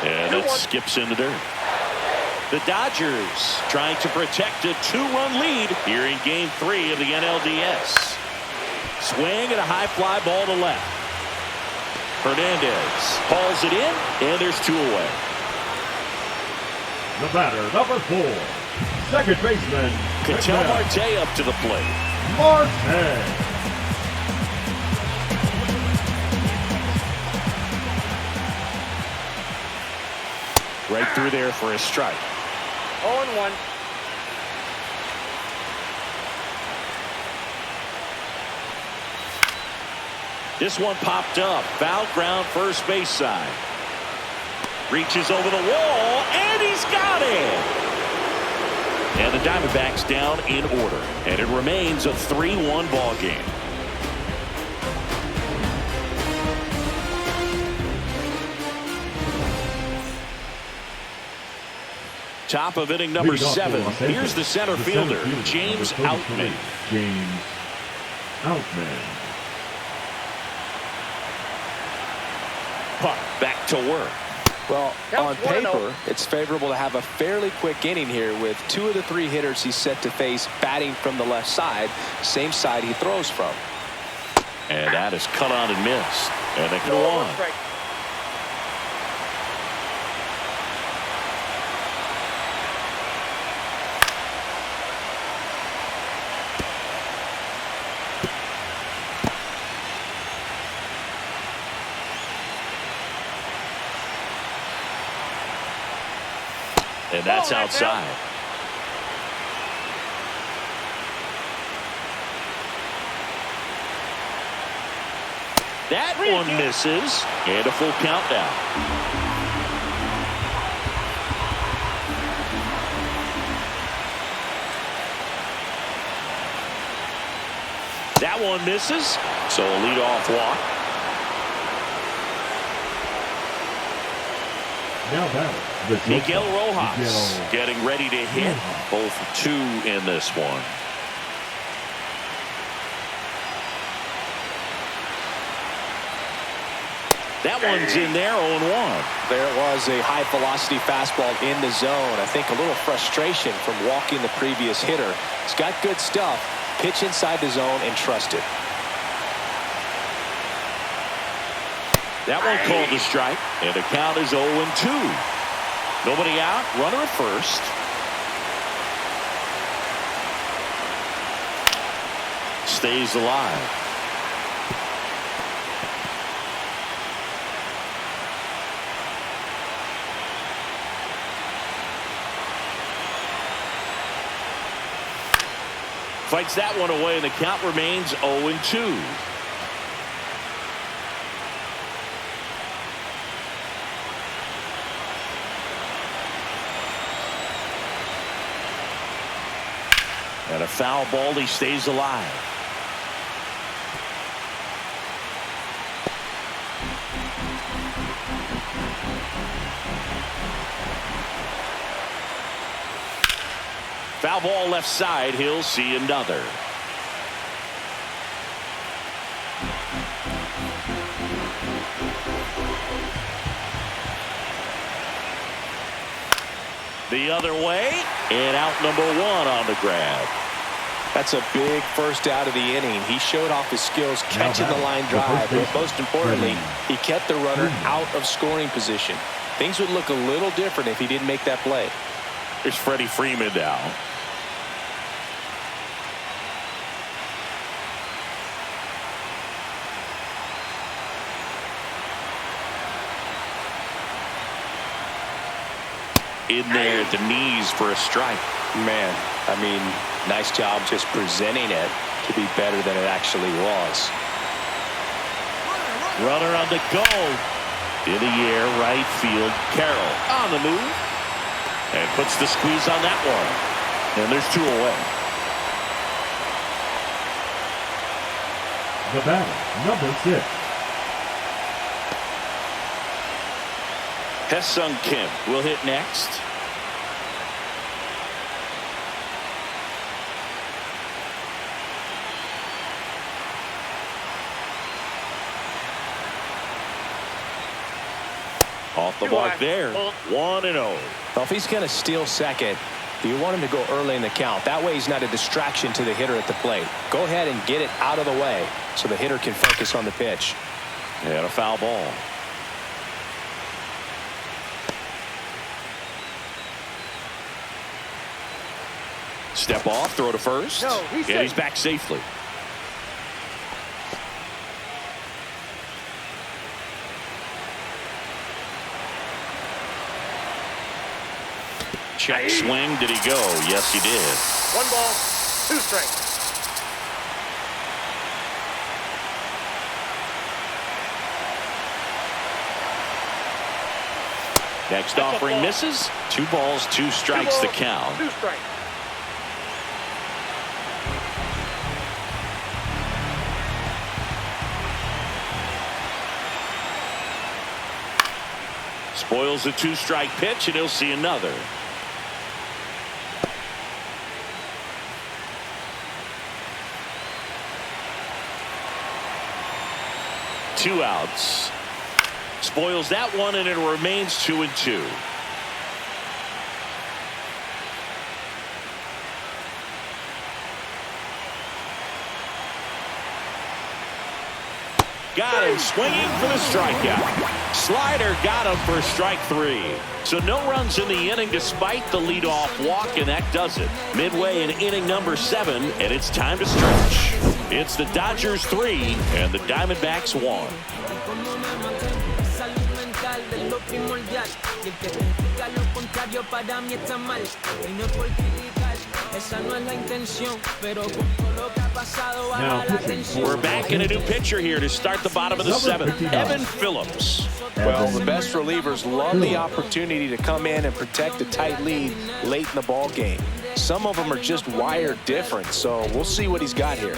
And it skips in the dirt. The Dodgers trying to protect a 2-run lead here in Game 3 of the NLDS. Swing and a high fly ball to left. Hernandez hauls it in, and there's 2 away. The batter, number 4, second baseman, Ketel Marte up to the plate. Marte. Right through there for a strike. 0-1. This one popped up. Foul ground first base side. Reaches over the wall, and he's got it. And the Diamondbacks down in order. And it remains a 3-1 ball game. Top of inning number 7. Here's the center fielder, James Outman. James Outman. Puck back to work. Well, on paper, it's favorable to have a fairly quick inning here with 2 of the 3 hitters he's set to face batting from the left side, same side he throws from. And that is cut on and missed. And they can go on. And that's outside. That one misses. And a full count now. That one misses. So a leadoff walk. Now batting. Miguel Rojas getting ready to hit. Both 2 in this one. That one's in there, 0-1. There was a high velocity fastball in the zone. I think a little frustration from walking the previous hitter. He's got good stuff. Pitch inside the zone and trust it. That one called a strike, and the count is 0-2. Nobody out, runner at first. Stays alive. Fights that one away, and the count remains 0-2. And a foul ball. He stays alive. Foul ball left side. He'll see another. The other way, and out number one on the grab. That's a big first out of the inning. He showed off his skills catching the line drive, but most importantly, he kept the runner out of scoring position. Things would look a little different if he didn't make that play. Here's Freddie Freeman now. In there at the knees for a strike. Man, I mean, nice job just presenting it to be better than it actually was. Runner on the go. In the air, right field. Carroll on the move. And puts the squeeze on that one. And there's two away. The batter, number 6. Hesung Kim will hit next. Off the mark there. 1-0. Well, if he's going to steal second, you want him to go early in the count. That way he's not a distraction to the hitter at the plate. Go ahead and get it out of the way so the hitter can focus on the pitch. And a foul ball. Step off, throw to first. No, and he's back safely. Check swing. Did he go? Yes, he did. 1 ball, 2 strikes. Next offering misses. 2 balls, 2 strikes the count. 2 strikes. Spoils the 2-strike pitch, and he'll see another. Two outs. Spoils that one, and it remains 2-2. Got him swinging for the strikeout. Slider got him for strike 3. So no runs in the inning despite the leadoff walk, and that does it. Midway in inning number 7, and it's time to stretch. It's the Dodgers 3 and the Diamondbacks 1. We're back in a new pitcher here to start the bottom of the 7th. Evan Phillips. Well, the best relievers love the opportunity to come in and protect a tight lead late in the ball game. Some of them are just wired different, so we'll see what he's got here.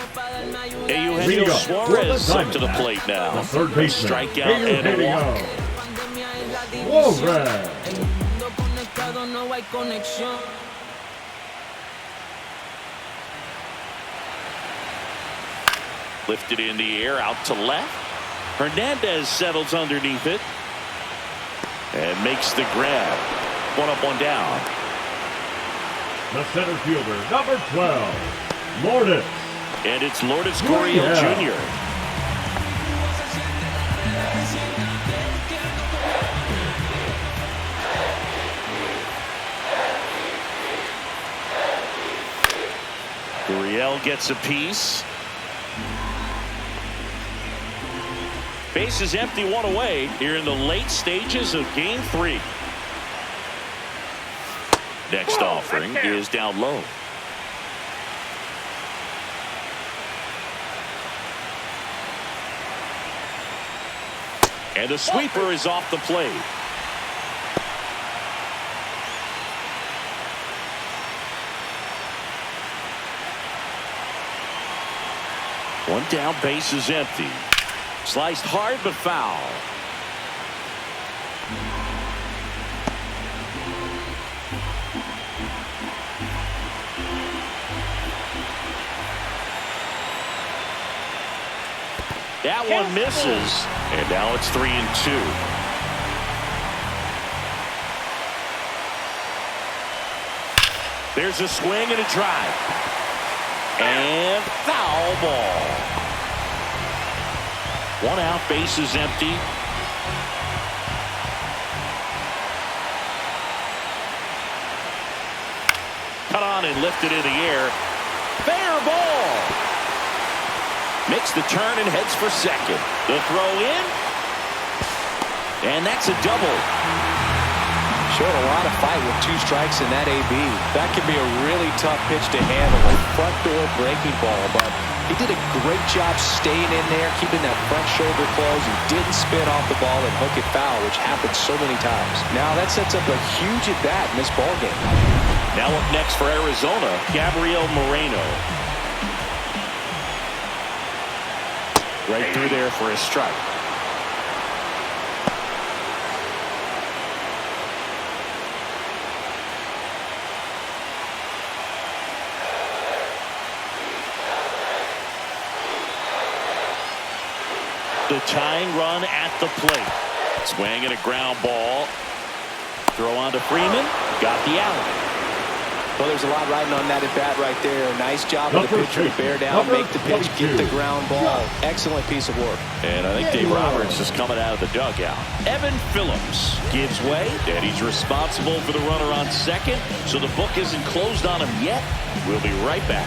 Eugenio Suarez up to the plate now. The third baseman, Strikeout and a walk. Lifted in the air, out to left. Hernandez settles underneath it and makes the grab. 1 up, 1 down. The center fielder, number 12, Lourdes. And it's Lourdes Gurriel Jr. Gurriel gets a piece. Base is empty, 1 away here in the late stages of game 3. Next offering is down low. And the sweeper is off the plate. One down, base is empty. Sliced hard but foul. That one misses, and now it's 3-2. There's a swing and a drive. And foul ball. One out, base is empty. Cut on and lifted in the air. Fair ball. Makes the turn and heads for second. The throw in. And that's a double. Showed a lot of fight with 2 strikes in that AB. That could be a really tough pitch to handle. A front door breaking ball, but he did a great job staying in there, keeping that front shoulder closed. He didn't spin off the ball and hook it foul, which happens so many times. Now that sets up a huge at-bat in this ballgame. Now up next for Arizona, Gabriel Moreno. Right through there for a strike. The tying run at the plate. Swing and a ground ball. Throw on to Freeman. Got the out. Well, there's a lot riding on that at bat right there. Nice job of the pitcher to bear down, make the pitch, get the ground ball. Excellent piece of work. And I think Dave Roberts is coming out of the dugout. Evan Phillips gives way, and he's responsible for the runner on second. So the book isn't closed on him yet. We'll be right back.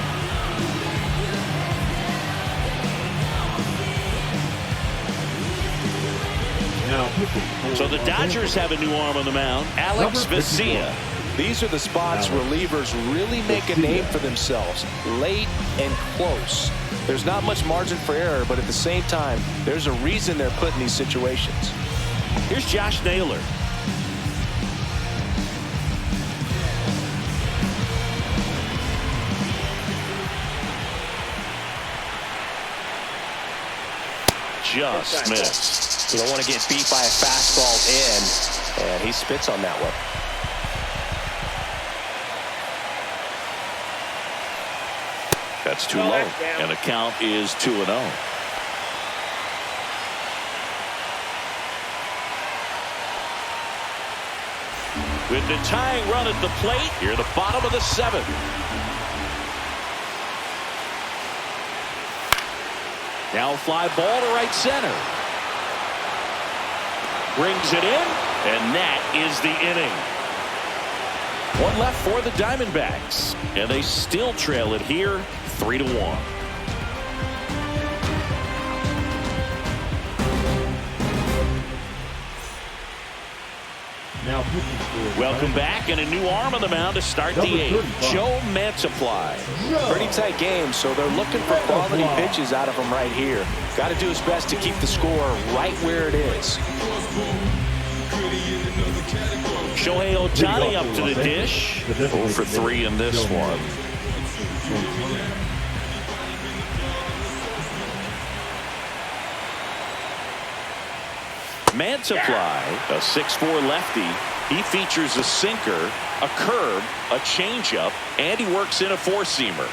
So the Dodgers have a new arm on the mound, Alex Vesia. These are the spots relievers really make a name for themselves, late and close. There's not much margin for error, but at the same time, there's a reason they're put in these situations. Here's Josh Naylor. Just missed. You don't want to get beat by a fastball in, and he spits on that one. That's too low, and the count is 2-0. With the tying run at the plate, here the bottom of the 7th. Now a fly ball to right center. Brings it in, and that is the inning. One left for the Diamondbacks, and they still trail it here 3-1. Welcome back, and a new arm on the mound to start the 8th. Joe Mantiply. Pretty tight game, so they're looking for quality pitches out of him right here. Got to do his best to keep the score right where it is. Shohei Ohtani up to the dish. 0 for 3 in this one. Mantiply, a 6'4" lefty. He features a sinker, a curve, a changeup, and he works in a 4-seamer.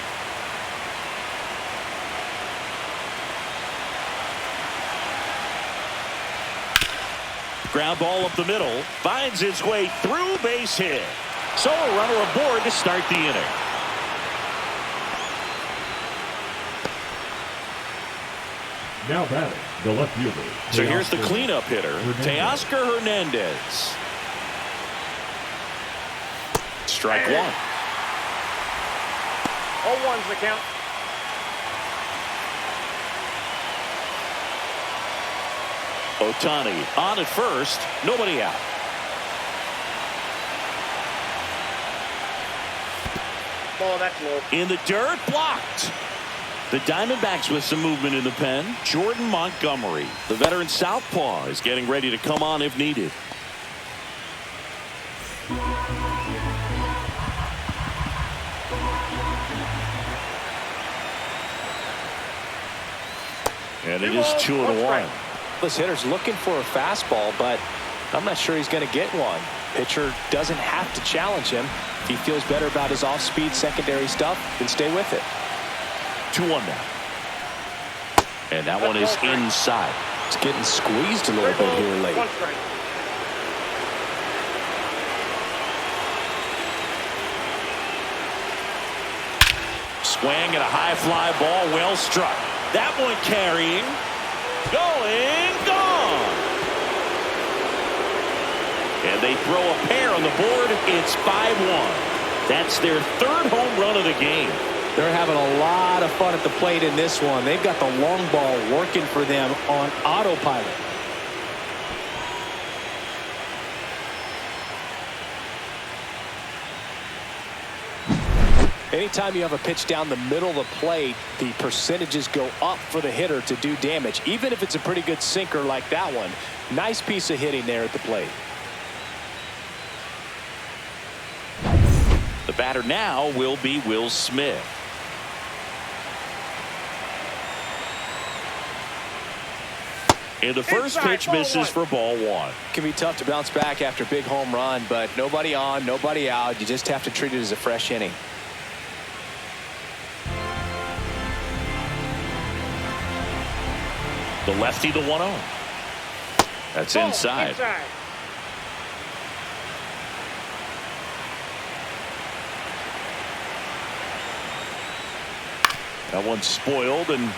Ground ball up the middle, finds its way through, base hit. So a runner aboard to start the inning. Now batting, the left fielder. So here's the cleanup hitter, Teoscar Hernandez. Strike 1. 0-1's the count. Ohtani on at first, nobody out. Ball, that's low. In the dirt, blocked. The Diamondbacks with some movement in the pen. Jordan Montgomery, the veteran southpaw, is getting ready to come on if needed. And it is 2-1. This hitter's looking for a fastball, but I'm not sure he's going to get one. Pitcher doesn't have to challenge him. If he feels better about his off-speed secondary stuff, then stay with it. 2-1 now. And that one is inside. It's getting squeezed a little bit here late. Swing and a high fly ball, well struck. That one carrying, going, gone. And they throw a pair on the board. It's 5-1. That's their third home run of the game. They're having a lot of fun at the plate in this one. They've got the long ball working for them on autopilot. Anytime you have a pitch down the middle of the plate, the percentages go up for the hitter to do damage, even if it's a pretty good sinker like that one. Nice piece of hitting there at the plate. The batter now will be Will Smith. And the first pitch misses for ball one. It can be tough to bounce back after a big home run, but nobody on, nobody out. You just have to treat it as a fresh inning. The lefty, the 1-0. That's inside. That one's spoiled, and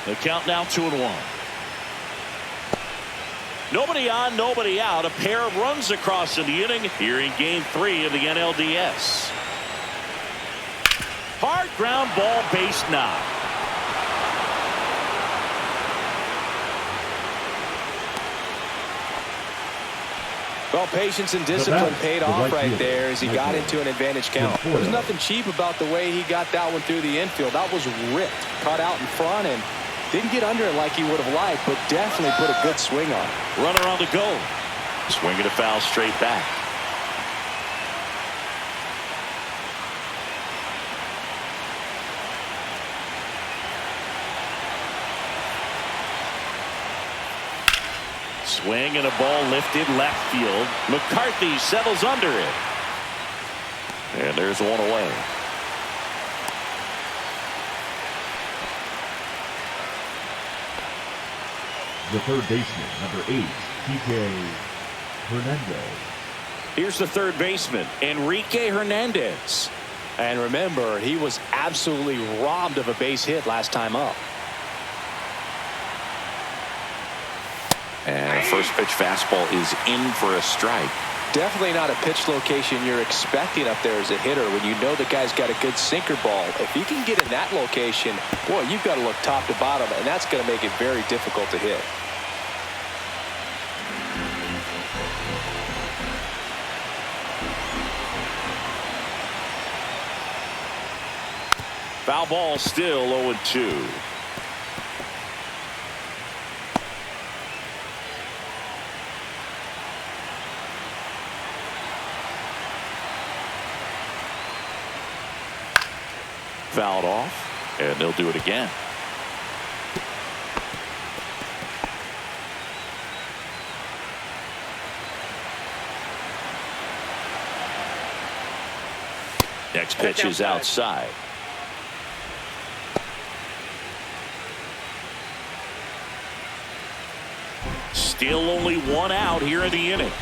the count now 2-1. Nobody on, nobody out. A pair of runs across in the inning here in Game 3 of the NLDS. Hard ground ball, base knock. Well, patience and discipline paid off right there as he got into an advantage count. There's nothing cheap about the way he got that one through the infield. That was ripped, caught out in front, and didn't get under it like he would have liked, but definitely put a good swing on it. Runner on the go. Swinging a foul straight back. Swing and a ball lifted left field. McCarthy settles under it. And there's one away. The third baseman, number 8, TK Hernandez. Here's the third baseman, Enrique Hernandez. And remember, he was absolutely robbed of a base hit last time up. And a first pitch fastball is in for a strike. Definitely not a pitch location you're expecting up there as a hitter when you know the guy's got a good sinker ball. If you can get in that location, boy, you've got to look top to bottom, and that's going to make it very difficult to hit. Foul ball, still 0-2. Fouled off, and they'll do it again. Next pitch is outside. Still only one out here in the inning.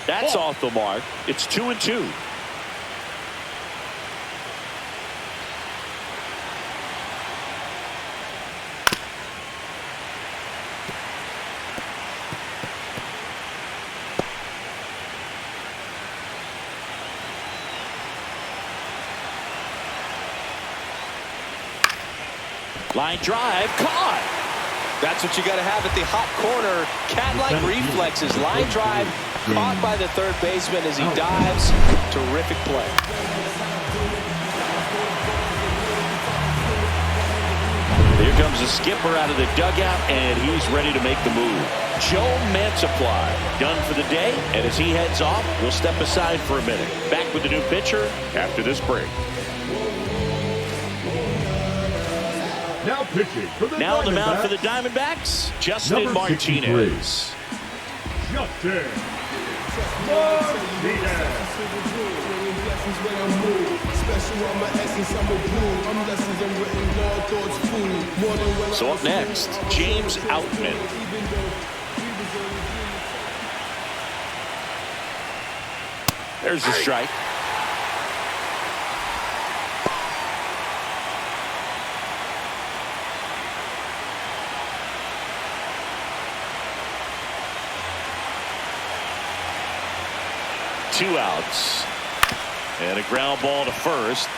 That's off the mark. It's 2-2. Line drive, caught. That's what you got to have at the hot corner. Cat-like reflexes. Line drive, caught by the third baseman as he dives. Terrific play. Here comes the skipper out of the dugout, and he's ready to make the move. Joe Mantiply done for the day, and as he heads off, we'll step aside for a minute. Back with the new pitcher after this break. Now pitching for the Now on the mound for the Diamondbacks, Diamondbacks, Justin Martinez. Justin Martinez. So up next, James Outman. There's the strike. Two outs. And a ground ball to first.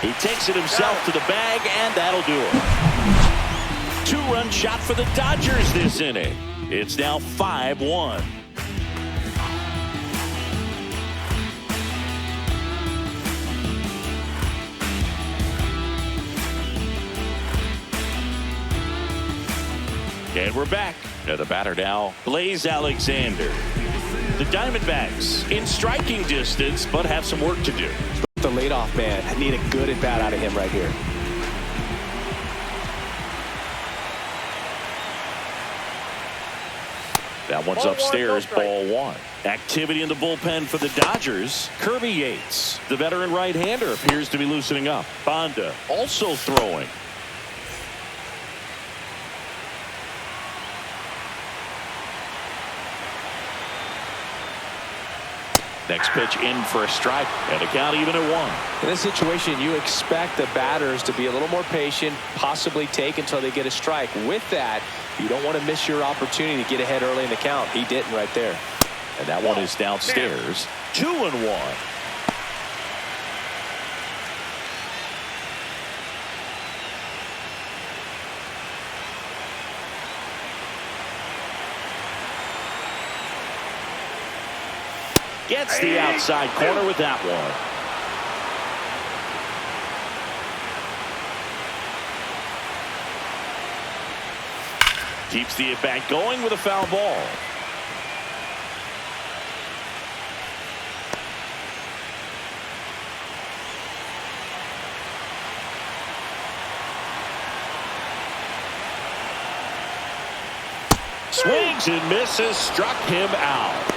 He takes it himself to the bag, and that'll do it. Two-run shot for the Dodgers this inning. It's now 5-1. And we're back. Now the batter now, Blaze Alexander. The Diamondbacks in striking distance, but have some work to do. The leadoff man. I need a good at bat out of him right here. That one's upstairs, ball one. Activity in the bullpen for the Dodgers. Kirby Yates, the veteran right-hander, appears to be loosening up. Bonda also throwing. Next pitch in for a strike, and the count even at one. In this situation, you expect the batters to be a little more patient, possibly take until they get a strike. With that, you don't want to miss your opportunity to get ahead early in the count. He didn't right there. And that one is downstairs. 2-1. Gets the outside corner with that one. Keeps the at-bat going with a foul ball. Swings and misses, struck him out.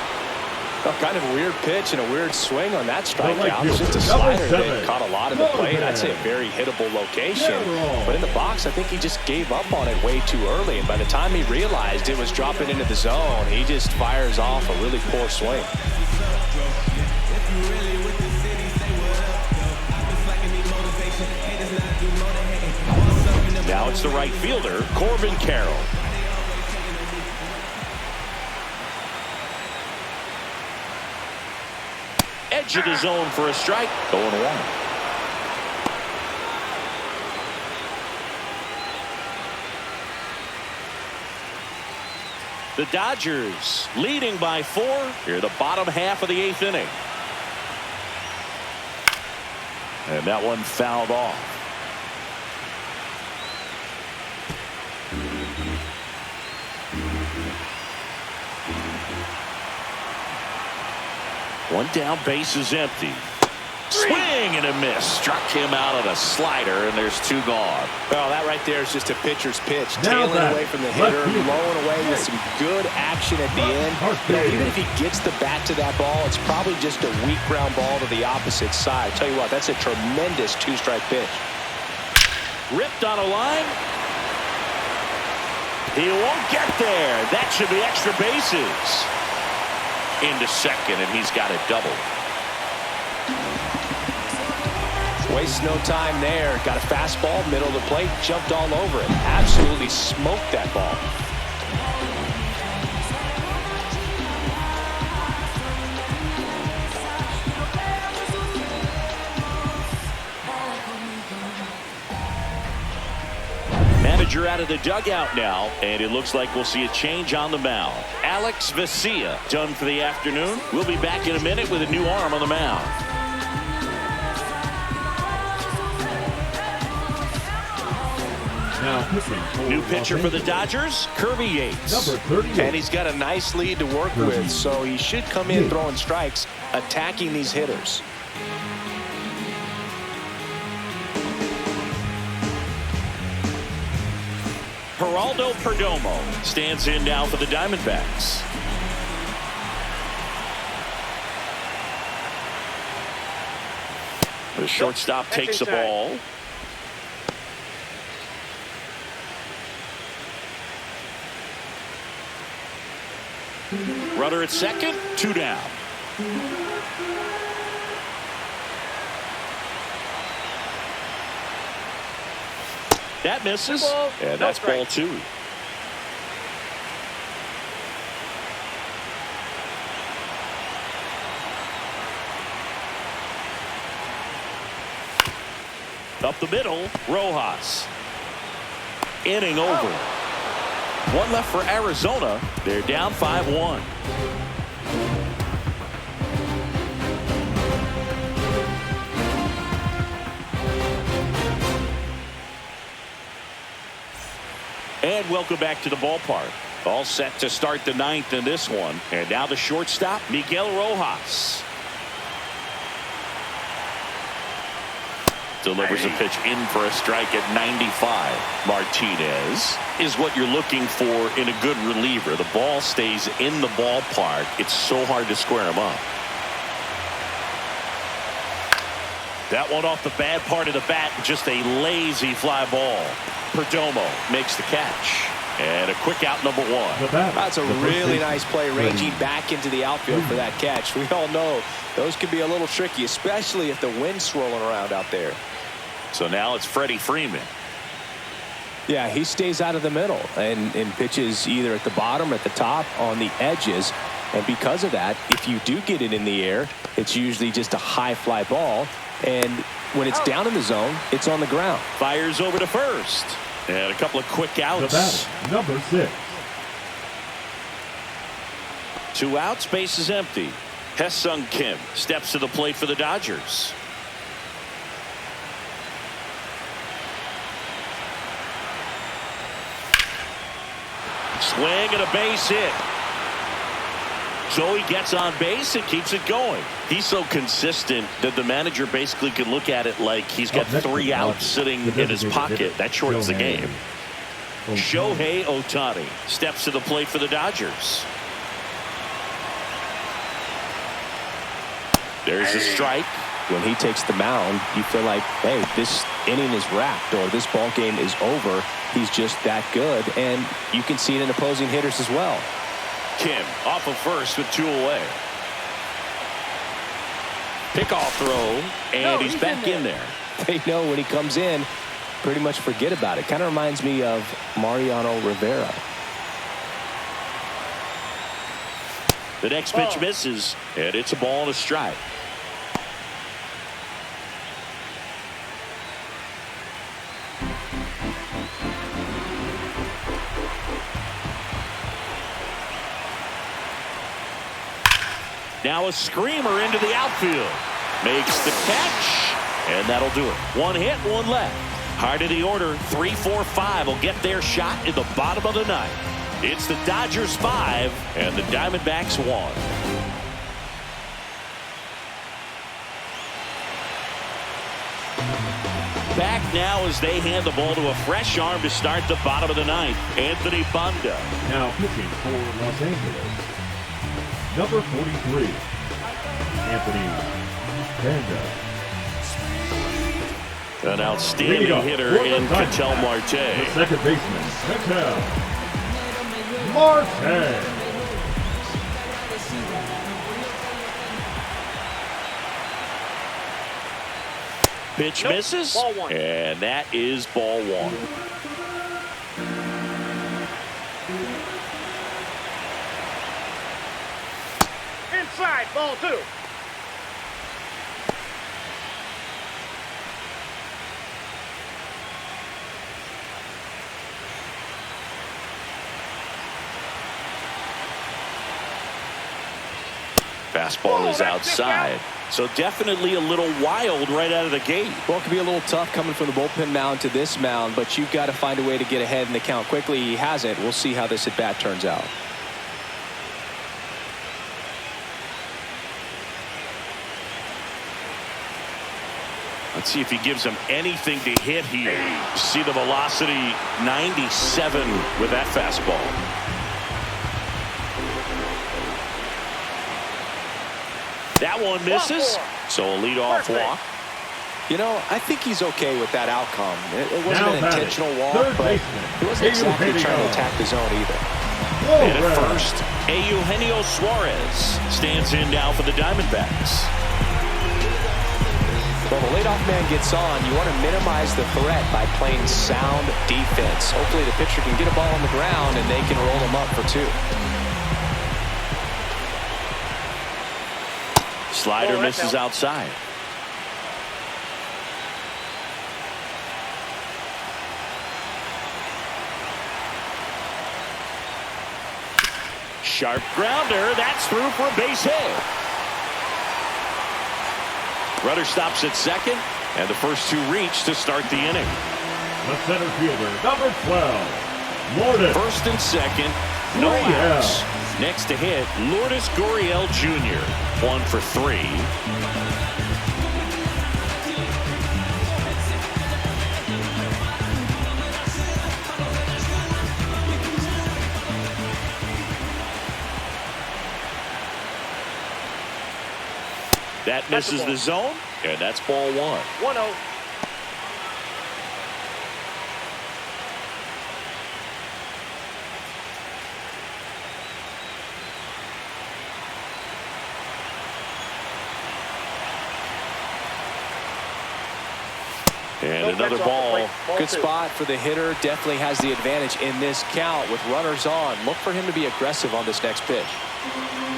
Kind of a weird pitch and a weird swing on that strikeout. It's just a slider that caught a lot of the plate. I'd say a very hittable location. But in the box, I think he just gave up on it way too early. And by the time he realized it was dropping into the zone, he just fires off a really poor swing. Now it's the right fielder, Corbin Carroll. Edge of the zone for a strike. 0-1. The Dodgers leading by 4 here the bottom half of the 8th inning. And that one fouled off. One down, base is empty. Swing and a miss. Struck him out on a slider, and there's 2 gone. Well, that right there is just a pitcher's pitch. Tailing away from the hitter, blowing away with some good action at the end. You know, even if he gets the bat to that ball, it's probably just a weak ground ball to the opposite side. Tell you what, that's a tremendous 2-strike pitch. Ripped on a line. He won't get there. That should be extra bases. Into second, and he's got it double. Wastes no time there. Got a fastball, middle of the plate, jumped all over it. Absolutely smoked that ball. Manager out of the dugout now, and it looks like we'll see a change on the mound. Alex Vesia done for the afternoon. We'll be back in a minute with a new arm on the mound. New pitcher for the Dodgers, Kirby Yates. And he's got a nice lead to work with, so he should come in throwing strikes, attacking these hitters. Geraldo Perdomo stands in now for the Diamondbacks. The shortstop takes the ball. Runner at second, 2 down. That misses, and that's ball 2. Up the middle, Rojas. Inning over. One left for Arizona. They're down 5-1. And welcome back to the ballpark. All set to start the 9th in this one. And now the shortstop, Miguel Rojas. Delivers a pitch in for a strike at 95. Martinez is what you're looking for in a good reliever. The ball stays in the ballpark. It's so hard to square him up. That one off the bad part of the bat. Just a lazy fly ball. Perdomo makes the catch. And a quick out, number 1. That's a really nice play, ranging back into the outfield for that catch. We all know those can be a little tricky, especially if the wind's swirling around out there. So now it's Freddie Freeman. Yeah, he stays out of the middle and pitches either at the bottom or at the top on the edges. And because of that, if you do get it in the air, it's usually just a high fly ball. And when it's down in the zone, it's on the ground. Fires over to first. And a couple of quick outs. The batter, number 6. 2 outs, base is empty. Hesung Kim steps to the plate for the Dodgers. Swing and a base hit. So he gets on base and keeps it going. He's so consistent that the manager basically can look at it like he's got 3 outs sitting in his pocket. That shortens the game. Shohei Ohtani steps to the plate for the Dodgers. There's a strike. When he takes the mound, you feel like, hey, this inning is wrapped or this ball game is over. He's just that good. And you can see it in opposing hitters as well. Kim off of first with 2 away. Pickoff throw, and he's back in there. They know when he comes in, pretty much forget about it. Kind of reminds me of Mariano Rivera. The next pitch misses, and it's a ball and a strike. Now a screamer into the outfield. Makes the catch, and that'll do it. 1 hit, 1 left. Heart of the order, 3, 4, 5 will get their shot in the bottom of the 9th. It's the Dodgers 5 and the Diamondbacks 1. Back now as they hand the ball to a fresh arm to start the bottom of the 9th. Anthony Banda. Now pitching for Los Angeles, number 43, Anthony Banda. An outstanding hitter in Ketel Marte. The second baseman, Ketel Marte. Pitch misses, ball 1. And that is ball 1. Inside, ball 2. Fastball is outside. So definitely a little wild right out of the gate. Well, it can be a little tough coming from the bullpen mound to this mound, but you've got to find a way to get ahead in the count quickly. He hasn't. We'll see how this at bat turns out. Let's see if he gives him anything to hit here. See the velocity, 97 with that fastball. That one misses. So a leadoff walk. You know, I think he's okay with that outcome. It wasn't an intentional walk, but he wasn't exactly trying to attack the zone either. And at first, Eugenio Suarez stands in now for the Diamondbacks. Well, the leadoff man gets on. You want to minimize the threat by playing sound defense. Hopefully the pitcher can get a ball on the ground and they can roll him up for 2. Slider misses outside. Sharp grounder. That's through for a base hit. Runner stops at second, and the first 2 reach to start the inning. The center fielder, number 12, Lourdes. First and second, no outs. Next to hit, Lourdes Gurriel Jr. 1 for 3. That misses the zone, and that's ball 1. 1-0. And another ball. Good spot for the hitter. Definitely has the advantage in this count with runners on. Look for him to be aggressive on this next pitch.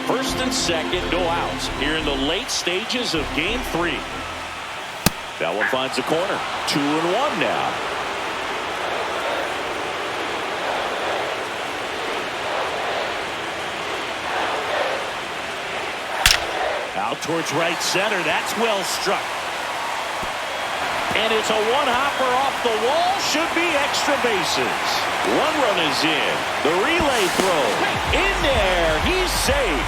First and second, no outs here in the late stages of game 3. That one finds the corner. 2-1 now. Out towards right center. That's well struck. And it's a one-hopper off the wall. Should be extra bases. 1 run is in. The relay throw. In there. He's safe.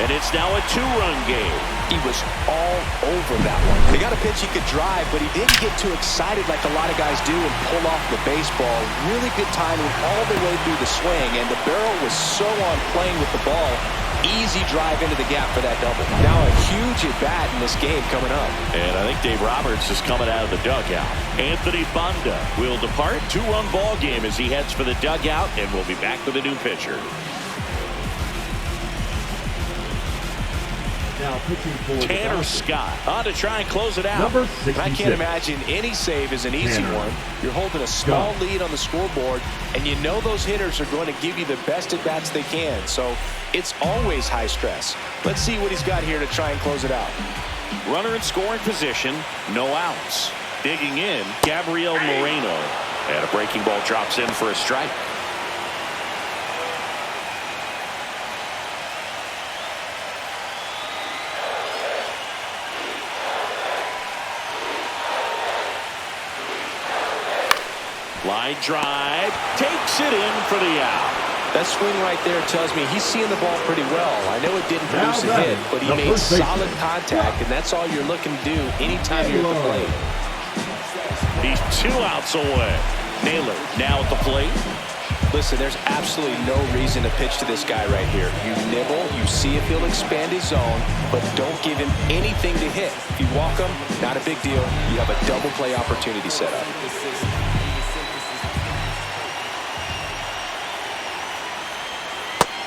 And it's now a 2-run game. He was all over that one. They got a pitch he could drive, but he didn't get too excited like a lot of guys do and pull off the baseball. Really good timing all the way through the swing, and the barrel was so on playing with the ball. Easy drive into the gap for that double. Now a huge at-bat in this game coming up. And I think Dave Roberts is coming out of the dugout. Anthony Banda will depart. 2-run ball game as he heads for the dugout, and we'll be back with a new pitcher. Now pitching for Tanner Scott on to try and close it out. Number And I can't imagine any save is an easy one. You're holding a small lead on the scoreboard, and you know those hitters are going to give you the best at-bats they can. So it's always high stress. Let's see what he's got here to try and close it out. Runner in scoring position, no outs. Digging in, Gabriel Moreno. And a breaking ball drops in for a strike. Line drive, takes it in for the out. That swing right there tells me he's seeing the ball pretty well. I know it didn't produce a hit, but he made solid contact, and that's all you're looking to do anytime you're at the plate. He's 2 outs away. Naylor now at the plate. Listen, there's absolutely no reason to pitch to this guy right here. You nibble, you see if he'll expand his zone, but don't give him anything to hit. If you walk him, not a big deal. You have a double play opportunity set up.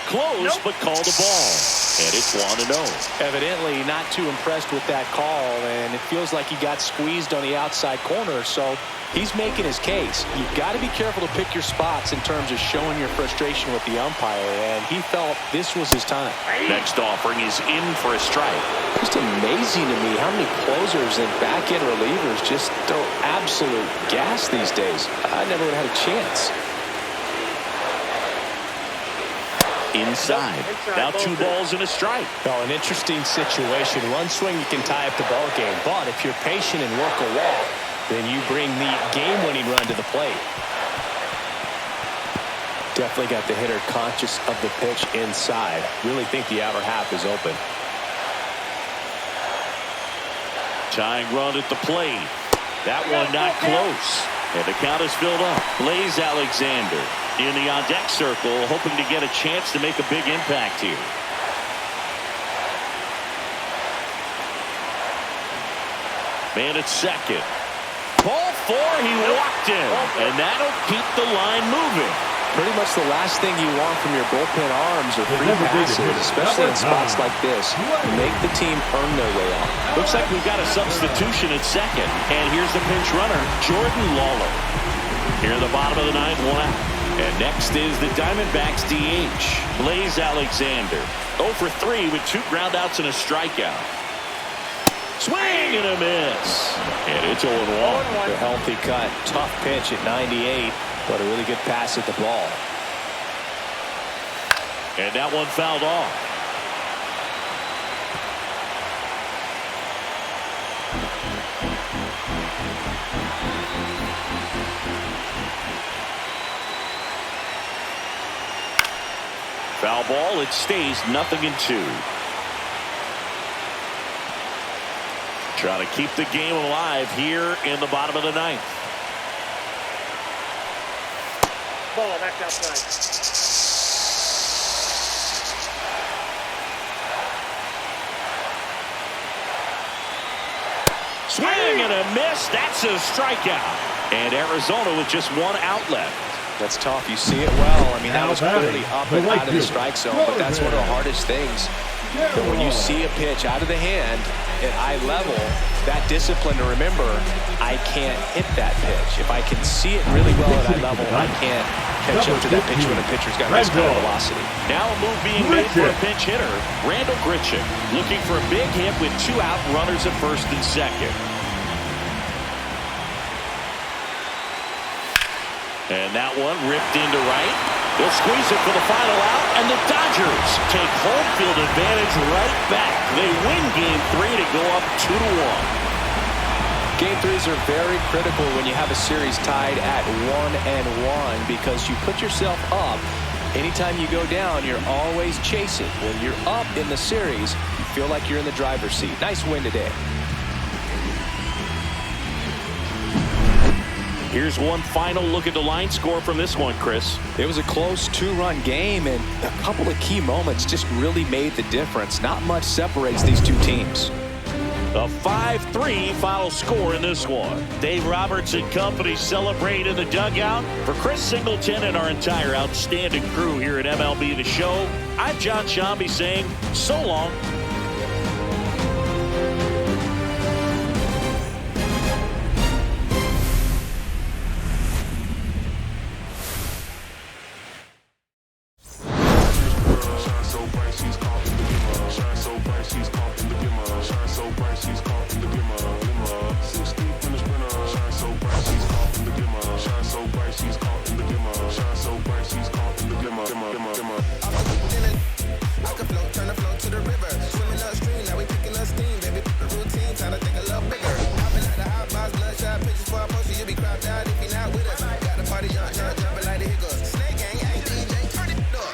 Close, but called the ball. And it's 1-0. Evidently not too impressed with that call, and it feels like he got squeezed on the outside corner, so he's making his case. You've got to be careful to pick your spots in terms of showing your frustration with the umpire, and he felt this was his time. Next offering is in for a strike. Just amazing to me how many closers and back-end relievers just throw absolute gas these days. I never would have had a chance. Inside. Now 2 balls and a strike. Well, an interesting situation. One swing you can tie up the ball game, but if you're patient and work a walk, then you bring the game-winning run to the plate. Definitely got the hitter conscious of the pitch inside. Really think the outer half is open. Tying run at the plate. That one not close. And the count is filled up. Blaze Alexander in the on-deck circle, hoping to get a chance to make a big impact here. Man at second. Ball 4, he walked in. And that'll keep the line moving. Pretty much the last thing you want from your bullpen arms are free passes, especially in spots like this. Make the team earn their way out. Looks like we've got a substitution at second. And here's the pinch runner, Jordan Lawler. Here at the bottom of the ninth, 1 out. And next is the Diamondbacks DH, Blaze Alexander. 0 for 3 with 2 groundouts and a strikeout. Swing and a miss. And it's 0-1. The healthy cut. Tough pitch at 98. But a really good pass at the ball. And that one fouled off. Foul ball. It stays 0-2. Trying to keep the game alive here in the bottom of the ninth. Ball back outside. Swing and a miss. That's a strikeout. And Arizona with just 1 out left. That's tough. You see it well. I mean, that was clearly up and out of the strike zone, but that's one of the hardest things. But when you see a pitch out of the hand at eye level, that discipline to remember, I can't hit that pitch. If I can see it really well at eye level, I can't catch up to that pitch when a pitcher's got this kind of velocity. Now a move being made for a pinch hitter, Randall Grichuk, looking for a big hit with 2 out, runners at first and second. And that one ripped into right. They'll squeeze it for the final out, and the Dodgers take home field advantage right back. They win Game 3 to go up 2-1. Game 3s are very critical when you have a series tied at 1-1 because you put yourself up. Anytime you go down, you're always chasing. When you're up in the series, you feel like you're in the driver's seat. Nice win today. Here's one final look at the line score from this one, Chris. It was a close 2-run game, and a couple of key moments just really made the difference. Not much separates these two teams. A 5-3 final score in this one. Dave Roberts and company celebrate in the dugout. For Chris Singleton and our entire outstanding crew here at MLB The Show, I'm John Shambi saying so long.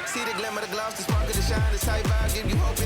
See the glimmer, the gloss, the spark of the shine, the tight vibe, give you hope.